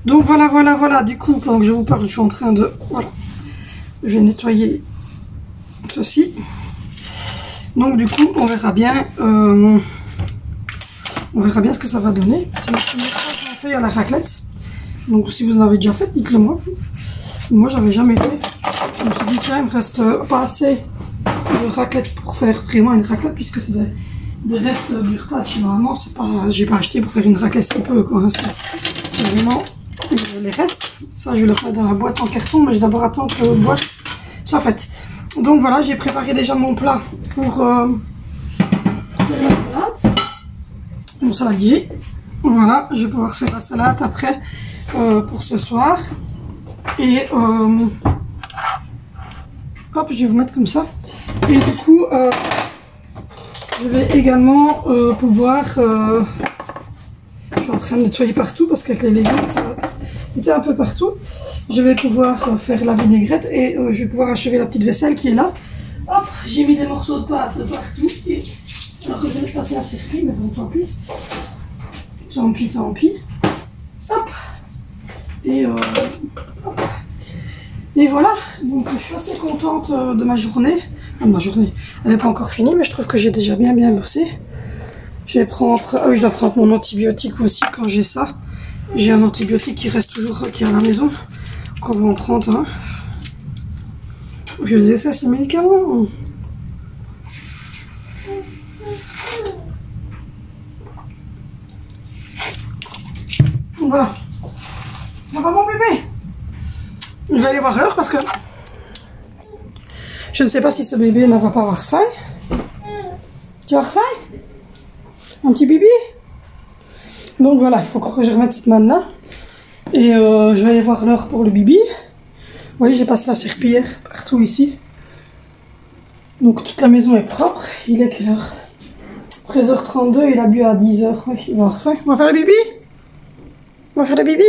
Donc voilà. Du coup, pendant que je vous parle, je suis en train de... Voilà. Je vais nettoyer ceci. Donc du coup, on verra bien ce que ça va donner. C'est la première fois que j'en fais à la raclette. Donc si vous en avez déjà fait, dites-le moi. Moi, j'avais jamais fait. Je me suis dit, tiens, il me reste pas assez de raclette pour faire vraiment une raclette, puisque c'est des restes du repas de chez ma maman. C'est pas, j'ai pas acheté pour faire une raclette si peu, quoi. C'est vraiment les restes. Ça, je vais le mettre dans la boîte en carton, mais je vais d'abord attendre que la boîte soit faite. Donc voilà, j'ai préparé déjà mon plat pour la salade. Mon saladier. Voilà, je vais pouvoir faire la salade après pour ce soir. Et hop, je vais vous mettre comme ça. Et du coup, je vais également pouvoir... je suis en train de nettoyer partout parce qu'avec les légumes, ça était un peu partout. Je vais pouvoir faire la vinaigrette et je vais pouvoir achever la petite vaisselle qui est là. Hop, j'ai mis des morceaux de pâte partout. Et... alors que c'est passé à circuit, mais bon, tant pis. Tant pis. Hop. Et hop. Et voilà, donc je suis assez contente de ma journée. Ma journée, elle n'est pas encore finie, mais je trouve que j'ai déjà bien bossé. Je vais prendre, je dois prendre mon antibiotique aussi quand j'ai ça. J'ai un antibiotique qui reste toujours qui est à la maison. Qu'on va en prendre un. Je disais ça, c'est médicament. Voilà. Ça va mon bébé? Je vais aller voir l'heure parce que je ne sais pas si ce bébé ne va pas avoir faim. Tu vas avoir faim? Un petit bébé? Donc voilà, il faut que je remette cette manne là. Et je vais aller voir l'heure pour le bibi. Vous voyez, j'ai passé la serpillière partout ici. Donc toute la maison est propre. Il est quelle heure? 13h32, il a bu à 10h. Oui, il va avoir faim. On va faire le bibi? On va faire le bibi?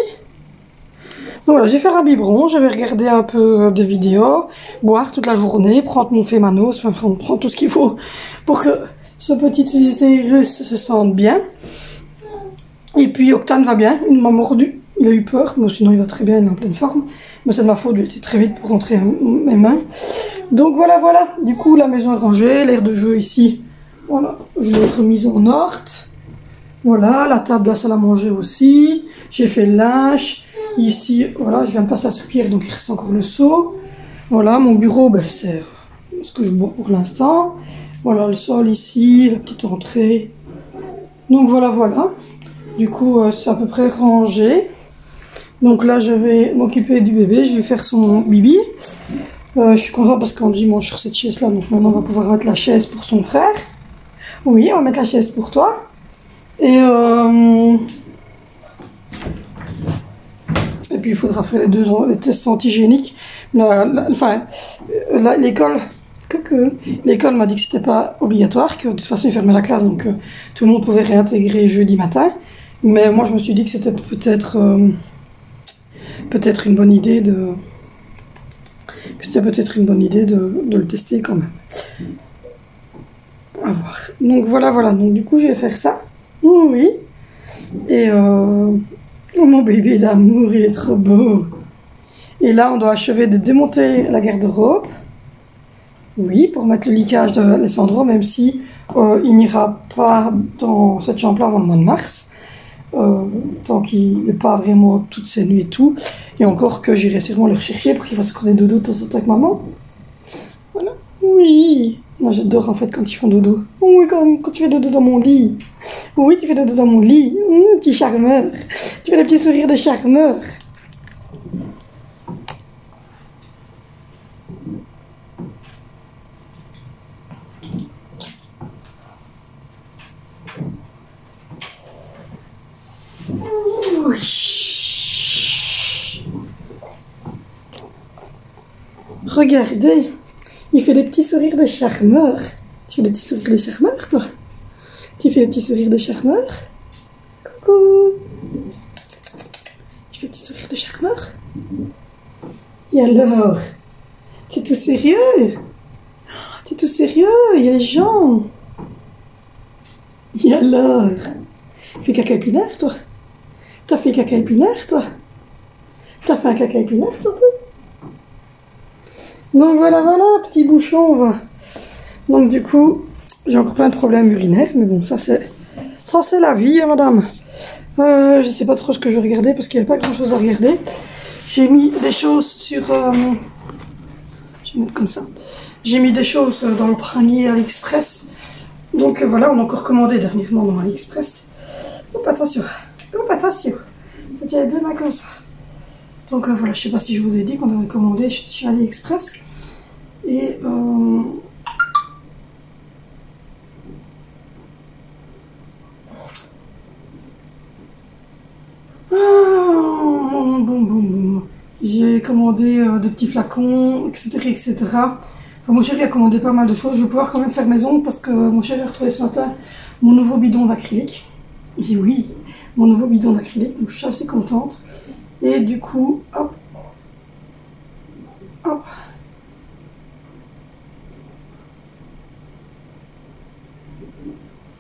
Donc voilà, je vais faire un biberon. Je vais regarder un peu de vidéos, boire toute la journée, prendre mon Fémanos, enfin prendre tout ce qu'il faut pour que ce petit utérus se sente bien. Et puis Octane va bien, il m'a mordu. Il a eu peur, mais sinon il va très bien, il est en pleine forme. Mais c'est de ma faute, j'ai été très vite pour rentrer mes mains. Donc voilà, voilà. Du coup, la maison est rangée, l'aire de jeu ici, voilà, je l'ai remise en ordre. Voilà, la table de la salle à manger aussi. J'ai fait le linge. Ici, voilà, je viens de passer à serpillière, donc il reste encore le seau. Voilà, mon bureau, ben, c'est ce que je bois pour l'instant. Voilà, le sol ici, la petite entrée. Donc voilà, voilà. Du coup, c'est à peu près rangé. Donc là, je vais m'occuper du bébé, je vais faire son bibi. Je suis contente parce qu'Angie mange sur cette chaise-là, donc maintenant on va pouvoir mettre la chaise pour son frère. Oui, on va mettre la chaise pour toi. Et puis il faudra faire les tests antigéniques. L'école m'a dit que c'était pas obligatoire, que de toute façon ils fermaient la classe, donc tout le monde pouvait réintégrer jeudi matin. Mais moi je me suis dit que c'était peut-être une bonne idée de le tester quand même. À voir. Donc voilà, voilà. Donc du coup je vais faire ça. Oui. Et mon bébé d'amour, il est trop beau. Et là, on doit achever de démonter la garde-robe. Oui, pour mettre le liquage de Alessandro, même si il n'ira pas dans cette chambre-là avant le mois de mars. Tant qu'il n'est pas vraiment toutes ses nuits et tout. Et encore que j'irai sûrement le rechercher pour qu'il fasse encore des dodos de temps en temps avec maman. Voilà. Oui. Moi j'adore en fait quand ils font dodo. Oui, quand tu fais dodo dans mon lit. Oui, tu fais dodo dans mon lit. Petit charmeur. Tu fais des petits sourires de charmeur. Oui. Regardez. Il fait des petits sourires de charmeur. Tu fais des petits sourires de charmeur, toi? Tu fais des petits sourires de charmeur? Coucou! Tu fais des petits sourires de charmeur? Et alors? T'es tout sérieux? T'es tout sérieux? Il y a les gens. Et alors? Fais caca épinaire, toi? T'as fait caca épinaire, toi? T'as fait un caca épinaire, toi? Donc voilà, voilà, petit bouchon, va. Donc du coup, j'ai encore plein de problèmes urinaires, mais bon, ça c'est la vie, hein, madame. Je sais pas trop ce que je regardais parce qu'il n'y avait pas grand chose à regarder. J'ai mis des choses sur... je vais mettre comme ça. J'ai mis des choses dans le panier AliExpress. Donc voilà, on a encore commandé dernièrement dans AliExpress. Hop, attention. Hop, attention. Ça tient les deux mains comme ça. Donc voilà, je sais pas si je vous ai dit qu'on avait commandé chez AliExpress. Et j'ai commandé de petits flacons, etc. etc. Enfin, mon chéri a commandé pas mal de choses. Je vais pouvoir quand même faire mes ongles parce que mon chéri a retrouvé ce matin mon nouveau bidon d'acrylique. Il dit oui, mon nouveau bidon d'acrylique. Donc je suis assez contente. Et du coup, hop, hop.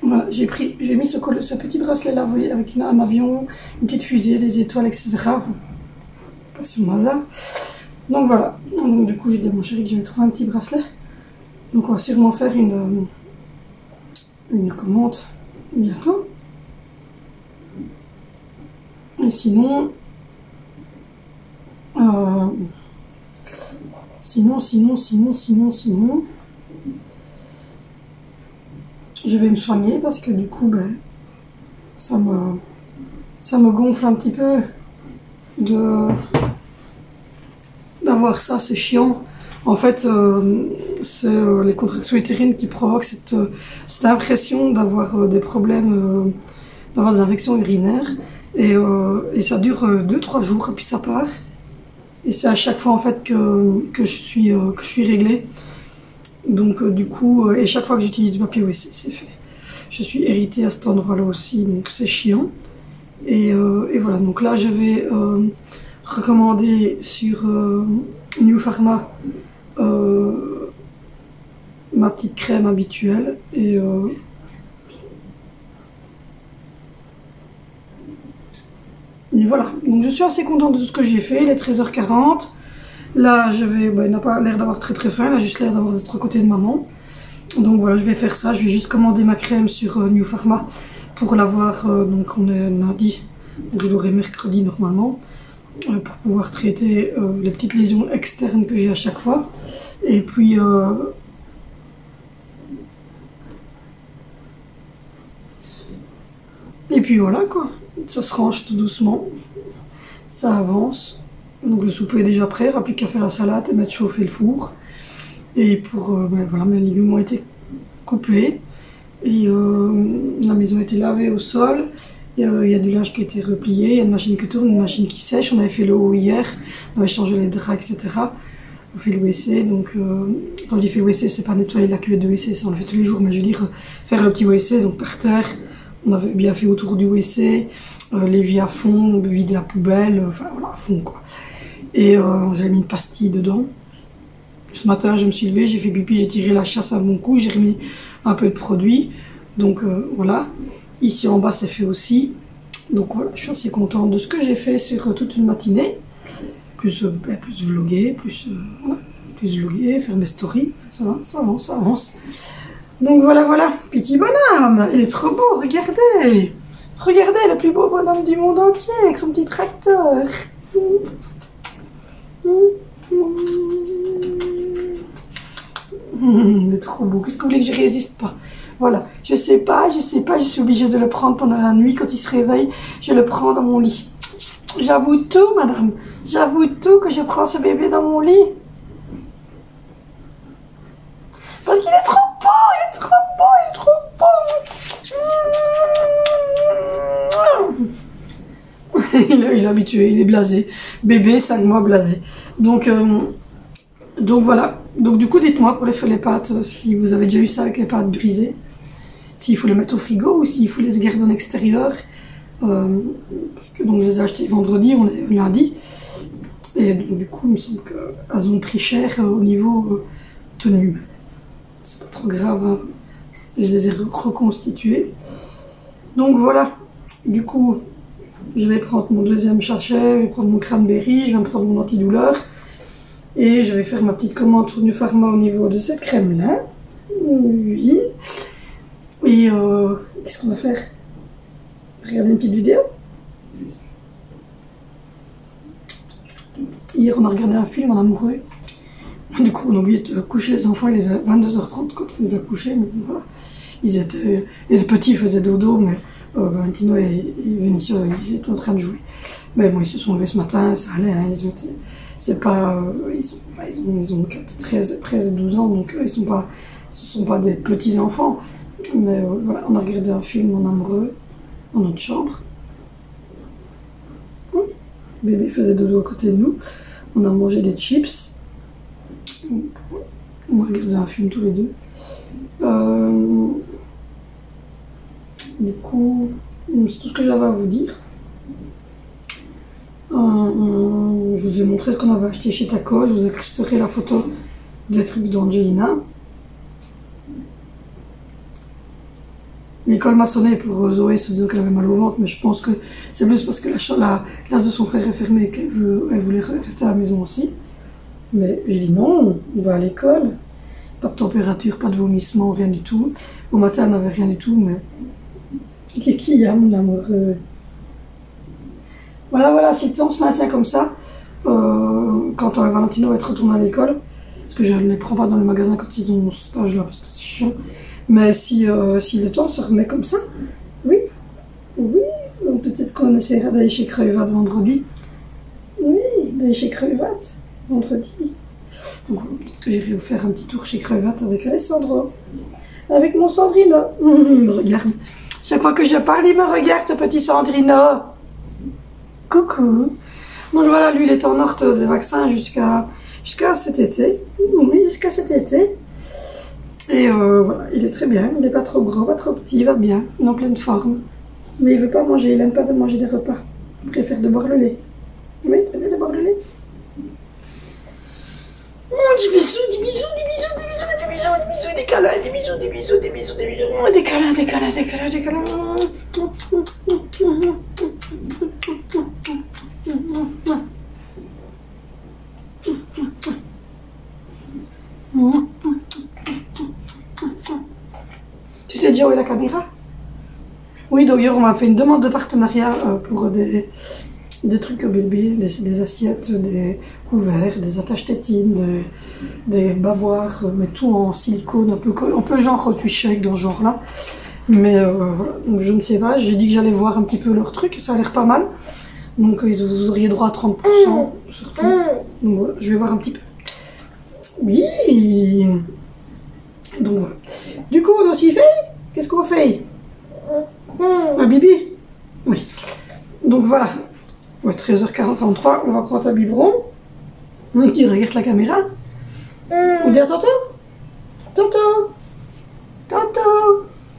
Voilà, j'ai mis ce petit bracelet là, vous voyez, avec un avion, une petite fusée, des étoiles, etc. C'est mon hasard. Donc voilà. Donc du coup, j'ai dit à mon chéri que j'avais trouvé un petit bracelet. Donc on va sûrement faire une commande bientôt. Et Et sinon... Sinon... Je vais me soigner parce que du coup, ben, ça me gonfle un petit peu d'avoir ça, c'est chiant. En fait, c'est les contractions utérines qui provoquent cette impression d'avoir des problèmes, d'avoir des infections urinaires. Et ça dure 2-3 jours et puis ça part. Et c'est à chaque fois en fait que je suis réglée. Donc du coup, et chaque fois que j'utilise du papier WC, c'est fait. Je suis irritée à cet endroit-là aussi, donc c'est chiant. Et voilà, donc là je vais recommander sur New Pharma ma petite crème habituelle. Et voilà, donc je suis assez contente de ce que j'ai fait. Il est 13h40. Là, je vais, il n'a pas l'air d'avoir très faim, il a juste l'air d'avoir d'être à côté de maman. Donc voilà, je vais faire ça. Je vais juste commander ma crème sur New Pharma pour l'avoir. Donc on est lundi, donc je l'aurai mercredi normalement, pour pouvoir traiter les petites lésions externes que j'ai à chaque fois. Et puis voilà quoi, ça se range tout doucement, ça avance. Donc le souper est déjà prêt, il n'y aura plus qu'à faire la salade et mettre chauffer le four. Et pour voilà, mes légumes ont été coupés. Et la maison a été lavée au sol. Il y a du linge qui a été replié, il y a une machine qui tourne, une machine qui sèche. On avait fait le haut hier, on avait changé les draps, etc. On fait le WC, donc quand je dis fait le WC, c'est pas nettoyer la cuvette de WC, ça on le fait tous les jours, mais je veux dire faire le petit WC, donc par terre. On avait bien fait autour du WC, l'évier à fond, vider la poubelle, enfin voilà, à fond quoi. Et j'avais mis une pastille dedans. Ce matin, je me suis levée, j'ai fait pipi, j'ai tiré la chasse à mon cou, j'ai remis un peu de produit. Donc voilà. Ici en bas, c'est fait aussi. Donc voilà, je suis assez contente de ce que j'ai fait sur toute une matinée. Plus vlogger, plus vlogger, faire mes stories. Ça va, ça avance, ça avance. Donc voilà, petit bonhomme, il est trop beau, regardez. Regardez, le plus beau bonhomme du monde entier, avec son petit tracteur. Il est trop beau, qu'est-ce que vous voulez que je résiste pas? Voilà, je sais pas, je suis obligée de le prendre pendant la nuit, quand il se réveille, je le prends dans mon lit. J'avoue tout, madame, j'avoue tout que je prends ce bébé dans mon lit. Parce qu'il est trop beau, il est trop beau, il est trop beau. Il est habitué, il est blasé. Bébé, 5 mois blasé. Donc voilà. Donc du coup, dites-moi pour les pâtes, si vous avez déjà eu ça avec les pâtes brisées, s'il faut les mettre au frigo ou s'il faut les garder en extérieur. Parce que donc je les ai achetées vendredi, on est lundi. Et donc du coup, il me semble qu'elles ont pris cher au niveau tenue. C'est pas trop grave, hein. Je les ai reconstituées. Donc voilà, du coup, je vais prendre mon deuxième sachet, je vais prendre mon cranberry, je vais me prendre mon antidouleur. Et je vais faire ma petite commande sur New Pharma au niveau de cette crème-là. Oui. Et qu'est-ce qu'on va faire? Regarder une petite vidéo. Hier, on a regardé un film en amoureux. Du coup, on a oublié de coucher les enfants, il est 22h30 quand on les a couchés, mais voilà. Les petits faisaient dodo, mais Valentino et Vinicio, ils étaient en train de jouer. Mais bon, ils se sont levés ce matin, ça allait, hein, ils ont 13 et 12 ans, donc ce sont pas des petits enfants. Mais voilà, on a regardé un film en amoureux, dans notre chambre. Le bébé faisait dodo à côté de nous, on a mangé des chips. On a regardé un film tous les deux. Du coup, c'est tout ce que j'avais à vous dire. Je vous ai montré ce qu'on avait acheté chez Taco. Je vous ai incrusterai la photo des trucs d'Angelina. L'école m'a sonné pour Zoé se disant qu'elle avait mal au ventre, mais je pense que c'est plus parce que la classe de son frère est fermée et qu'elle voulait rester à la maison aussi. Mais j'ai dit non, on va à l'école. Pas de température, pas de vomissement, rien du tout. Au matin, on n'avait rien du tout, mais... Qu'est-ce qu'il y a, mon amoureux? Voilà, si le temps se maintient comme ça, quand Valentino va être retourné à l'école, parce que je ne les prends pas dans le magasin quand ils ont cet âge-là, parce que c'est chiant. Mais si le temps se remet comme ça, oui, peut-être qu'on essaiera d'aller chez Creuvat vendredi. Oui, d'aller chez Creuvat vendredi. Donc peut-être que j'irai vous faire un petit tour chez Creuvat avec Alessandro. Avec mon Sandrino. Il me regarde. Chaque fois que je parle, il me regarde, ce petit Sandrino. Coucou. Donc voilà, lui, il est en ordre de vaccin jusqu'à cet été. Oui, jusqu'à cet été. Et voilà, il est très bien. Il n'est pas trop gros, pas trop petit, il va bien. Il est en pleine forme. Mais il veut pas manger, il n'aime pas de manger des repas. Il préfère de boire le lait. Oui, très bien de boire le lait. Des bisous, des câlins, des bisous. Des câlins. Tu sais déjà où est la caméra? Oui, d'ailleurs, on m'a fait une demande de partenariat pour des trucs au bébé, des assiettes, des couverts, des attaches tétines, des bavoirs, mais tout en silicone, un peu genre Twichek dans ce genre-là. Mais voilà, donc je ne sais pas, j'ai dit que j'allais voir un petit peu leur truc, ça a l'air pas mal. Donc vous auriez droit à 30% surtout. Donc voilà, je vais voir un petit peu. Oui. Donc voilà. Du coup, on a aussi fait. Qu'est-ce qu'on fait? Un bibi? Oui. Donc voilà. Ouais, 13h43, on va prendre un biberon. Qui regarde la caméra. On dit à Tonto. Tonto,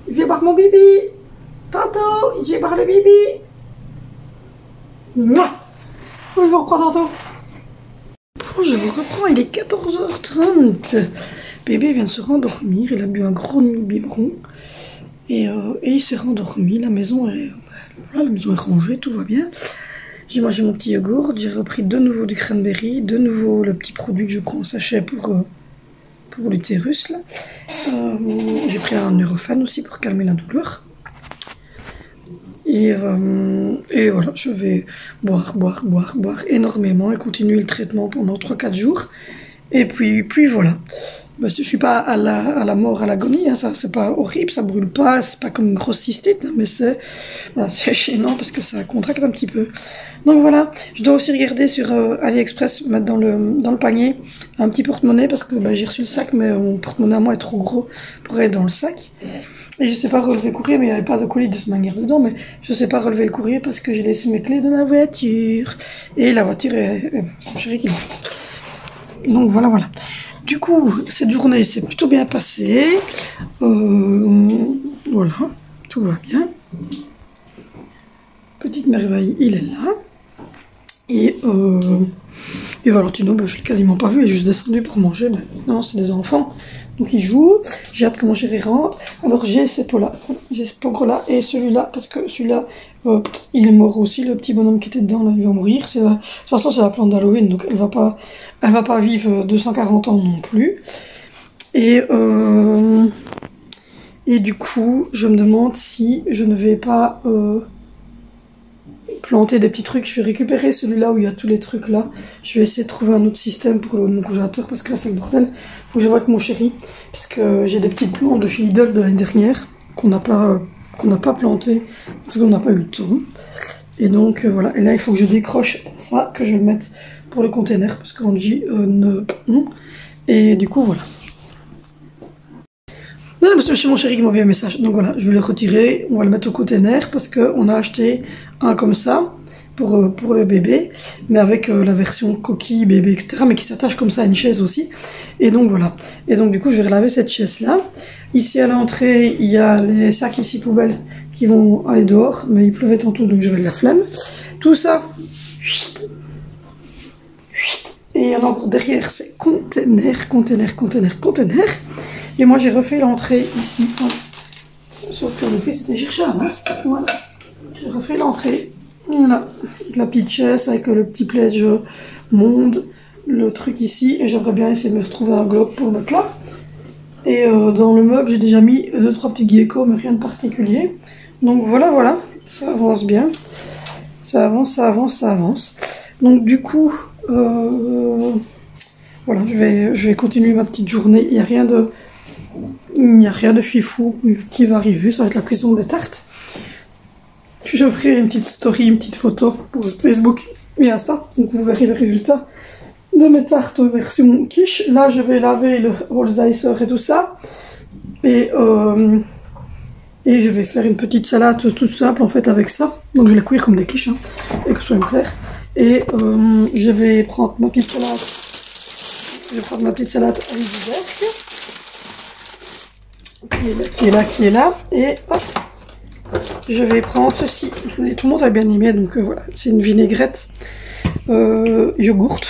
je vais boire mon bibi. Tonto, je vais boire le bibi. Mouah. Je vous reprends Tonto. Je vous reprends, il est 14h30. Bébé vient de se rendormir, il a bu un gros biberon. Et il s'est rendormi, la maison est rangée, tout va bien. J'ai mangé mon petit yogourt, j'ai repris de nouveau du cranberry, de nouveau le petit produit que je prends en sachet pour l'utérus. J'ai pris un Nurofen aussi pour calmer la douleur. Et voilà, je vais boire énormément et continuer le traitement pendant 3-4 jours. Et puis voilà. Ben, je suis pas à la mort, à l'agonie, hein, ça c'est pas horrible, ça brûle pas, c'est pas comme une grosse cystite, hein, mais c'est gênant parce que ça contracte un petit peu. Donc voilà, je dois aussi regarder sur AliExpress, mettre dans le panier un petit porte-monnaie parce que ben, j'ai reçu le sac, mais mon porte-monnaie à moi est trop gros pour être dans le sac. Et je sais pas relever le courrier, mais il n'y avait pas de colis de toute manière dedans, mais je sais pas relever le courrier parce que j'ai laissé mes clés dans la voiture. Et la voiture est mon chéri qui l'a. Donc voilà. Du coup, cette journée s'est plutôt bien passée. Voilà, tout va bien. Petite merveille, il est là. Et Valentino, ben, je l'ai quasiment pas vu, il est juste descendu pour manger. Mais non, c'est des enfants. Donc il joue. J'ai hâte que mon chéri rentre. Alors j'ai ce pot-là, j'ai ce pogre-là et celui-là, parce que celui-là, il est mort aussi. Le petit bonhomme qui était dedans, là, il va mourir. De toute façon, c'est la plante d'Halloween, donc elle va pas vivre 240 ans non plus. Et du coup, je me demande si je ne vais pas planter des petits trucs. Je vais récupérer celui-là où il y a tous les trucs là. Je vais essayer de trouver un autre système pour mon congélateur parce que là c'est le bordel. Faut que je vois avec mon chéri parce que j'ai des petites plantes de chez Lidl de l'année dernière qu'on n'a pas plantées parce qu'on n'a pas eu le temps. Et donc voilà. Et là il faut que je décroche ça, que je le mette pour le container parce qu'on dit non. Et du coup voilà. Non, parce que c'est mon chéri qui m'a envoyé un message. Donc voilà, je vais le retirer. On va le mettre au container parce qu'on a acheté un comme ça pour le bébé, mais avec la version coquille, bébé, etc. Mais qui s'attache comme ça à une chaise aussi. Et donc voilà. Et donc du coup, je vais relaver cette chaise-là. Ici à l'entrée, il y a les sacs ici poubelles qui vont aller dehors, mais il pleuvait tantôt, donc j'avais de la flemme. Tout ça. Et il y en a encore derrière, c'est container. Et moi j'ai refait l'entrée ici. Sauf que le fils était chercher un masque. Voilà. J'ai refait l'entrée. Voilà. Avec la petite chaise, avec le petit pledge monde. Le truc ici. Et j'aimerais bien essayer de me retrouver un globe pour mettre là. Et dans le meuble, j'ai déjà mis 2-3 petits geckos, mais rien de particulier. Donc voilà. Ça avance bien. Ça avance, ça avance, ça avance. Donc du coup, voilà, je vais continuer ma petite journée. Il n'y a rien de fifou qui va arriver. Ça va être la cuisson des tartes. Puis je ferai une petite story, une petite photo pour Facebook et Insta. Donc vous verrez le résultat de mes tartes version quiche. Là, je vais laver le Holzizer et tout ça. Et je vais faire une petite salade toute simple en fait avec ça. Donc je vais les cuire comme des quiches, hein, et que ce soit clair. Et je vais prendre ma petite salade. Je vais prendre ma petite salade à l'iceberg. Qui est là. Et hop. Je vais prendre ceci. Tout le monde a bien aimé, donc voilà. C'est une vinaigrette yogourt.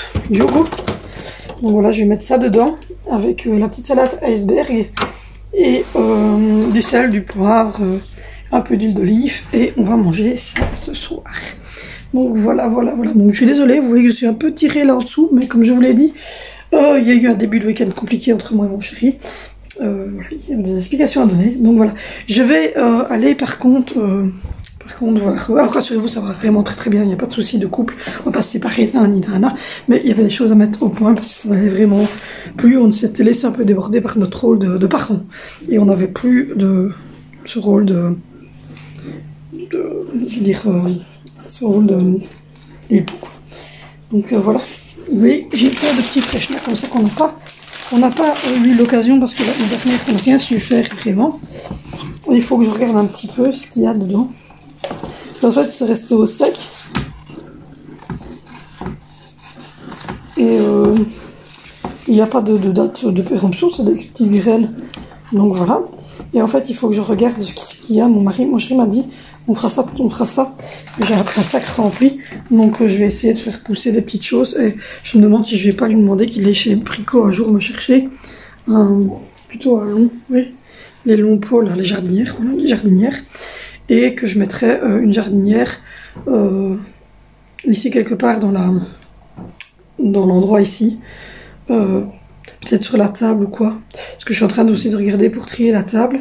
Donc voilà, je vais mettre ça dedans avec la petite salade iceberg et du sel, du poivre, un peu d'huile d'olive, et on va manger ça ce soir. Donc voilà. Donc je suis désolée, vous voyez que je suis un peu tirée là en dessous, mais comme je vous l'ai dit, il y a eu un début de week-end compliqué entre moi et mon chéri. Voilà, il y a des explications à donner. Donc voilà, je vais aller par contre voir. Alors rassurez-vous, ça va vraiment très bien. Il n'y a pas de souci de couple. On va pas se séparer d'un ni d'un. Mais il y avait des choses à mettre au point parce que ça n'allait vraiment plus. On s'était laissé un peu déborder par notre rôle de parent et on n'avait plus de ce rôle ce rôle d'époux. Donc voilà. Vous voyez, j'ai plein de petits fraîches là comme ça qu'on n'a pas eu l'occasion parce que la dernière on n'a rien su faire vraiment. Il faut que je regarde un petit peu ce qu'il y a dedans. Parce qu'en fait c'est resté au sec. Et il n'y a pas de date de péremption, c'est des petits grêles. Donc voilà. Et en fait il faut que je regarde ce qu'il y a. Mon chéri m'a dit on fera ça. J'ai un sac rempli. Donc je vais essayer de faire pousser des petites choses. Et je me demande si je vais pas lui demander qu'il aille chez Brico un jour me chercher plutôt un long, oui, les longs pots là, les jardinières, voilà, les jardinières. Et que je mettrai une jardinière ici quelque part dans l'endroit ici. Peut-être sur la table ou quoi. Parce que je suis en train aussi de regarder pour trier la table.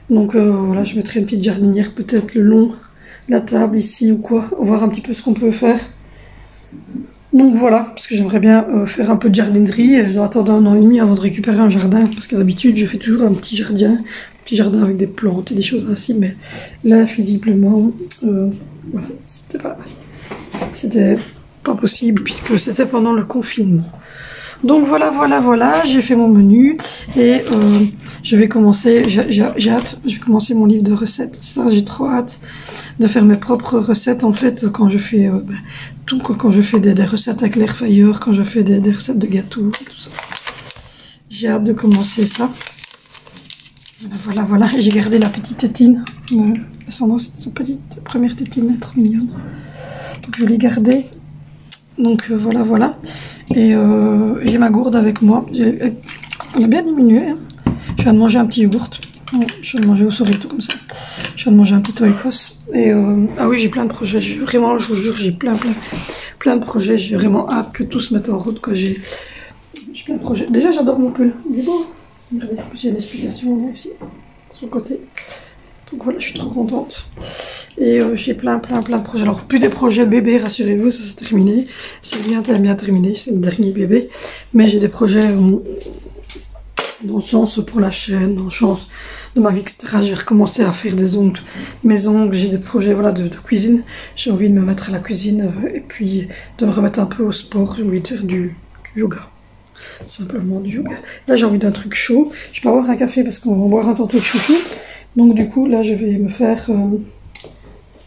Donc voilà, je mettrai une petite jardinière peut-être le long de la table ici ou quoi. Voir un petit peu ce qu'on peut faire. Donc voilà, parce que j'aimerais bien faire un peu de jardinerie. Et je dois attendre 1 an et demi avant de récupérer un jardin. Parce que d'habitude, je fais toujours un petit jardin avec des plantes et des choses ainsi. Mais là, visiblement, voilà, c'était pas possible puisque c'était pendant le confinement. Donc voilà, j'ai fait mon menu et je vais commencer, j'ai hâte, je vais commencer mon livre de recettes. Ça, j'ai trop hâte de faire mes propres recettes en fait quand je fais quand je fais des recettes avec l'air fryer, quand je fais des recettes de gâteaux, tout ça. J'ai hâte de commencer ça. Voilà, j'ai gardé la petite tétine. Ascendant, c'est sa petite première tétine, elle est trop mignonne. Donc je l'ai gardée. Donc voilà. Et j'ai ma gourde avec moi. Elle a bien diminué. Hein. Je viens de manger un petit yogourt. Je viens de manger au Sorito comme ça. Je viens de manger un petit oikos. Et ah oui, j'ai plein de projets. Vraiment, je vous jure, j'ai plein de projets. J'ai vraiment hâte que tout se mette en route. Que j'ai plein de projets. Déjà, j'adore mon pull. Il est beau. Regardez, en plus, il y a une explication aussi sur le côté. Donc voilà, je suis trop contente. Et j'ai plein de projets. Alors, plus des projets bébés, rassurez-vous, ça c'est terminé. C'est bien terminé, c'est le dernier bébé. Mais j'ai des projets dans le sens pour la chaîne, dans le sens de ma vie, etc. Je vais recommencer à faire des ongles, mes ongles. J'ai des projets voilà, de cuisine. J'ai envie de me mettre à la cuisine et puis de me remettre un peu au sport. J'ai envie de faire du yoga. Simplement du yoga. Là, j'ai envie d'un truc chaud. Je peux boire un café parce qu'on va boire un tantôt de chouchou. Donc du coup, là, je vais me faire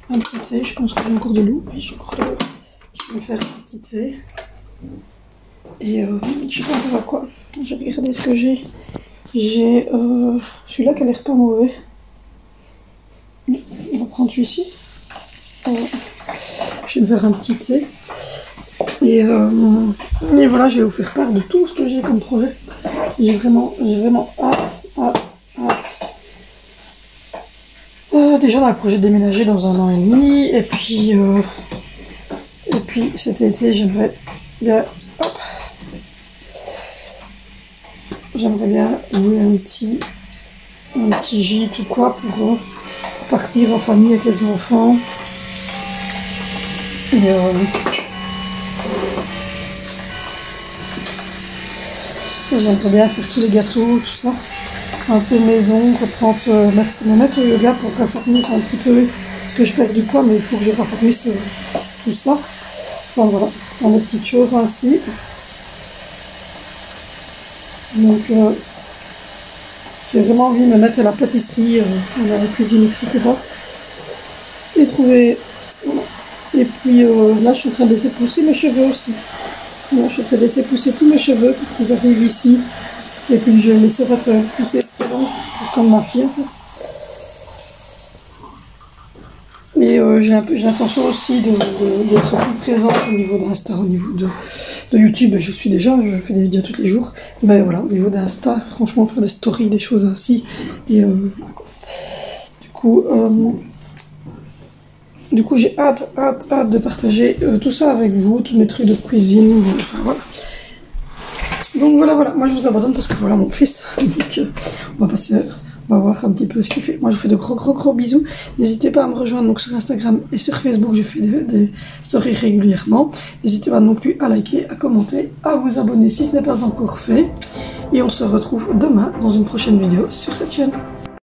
un petit thé. Je pense que j'ai encore de l'eau. Oui, j'ai encore de l'eau. Je vais me faire un petit thé. Et je sais pas encore quoi. Je vais regarder ce que j'ai. J'ai celui-là qui a l'air pas mauvais. On va prendre celui-ci. Je vais me faire un petit thé. Et voilà, je vais vous faire part de tout ce que j'ai comme projet. J'ai vraiment hâte. Déjà dans le projet de déménager dans 1 an et demi. Et puis cet été, j'aimerais bien... J'aimerais bien louer un petit gîte ou quoi pour partir en famille avec les enfants. Et j'aimerais bien faire tous les gâteaux, tout ça. Un peu maison, reprendre, me mettre au yoga pour raffermir un petit peu. Parce que je perds du poids, mais il faut que je raffermisse tout ça. Enfin voilà, dans des petites choses ainsi. Donc j'ai vraiment envie de me mettre à la pâtisserie, à la cuisine, etc. Et trouver... Voilà. Et puis là je suis en train de laisser pousser mes cheveux aussi. Là, je suis en train de laisser pousser tous mes cheveux pour qu'ils arrivent ici. Et puis je les laisserai pousser très long, comme ma fille en fait. Et j'ai l'intention aussi d'être plus présente au niveau d'Insta, au niveau de YouTube. Je fais des vidéos tous les jours. Mais voilà, au niveau d'Insta, franchement, faire des stories, des choses ainsi. Et du coup, j'ai hâte de partager tout ça avec vous, tous mes trucs de cuisine. Enfin voilà. Donc voilà, moi je vous abandonne parce que voilà mon fils. Donc on va voir un petit peu ce qu'il fait. Moi je vous fais de gros bisous. N'hésitez pas à me rejoindre donc sur Instagram et sur Facebook. Je fais des stories régulièrement. N'hésitez pas non plus à liker, à commenter, à vous abonner si ce n'est pas encore fait. Et on se retrouve demain dans une prochaine vidéo sur cette chaîne.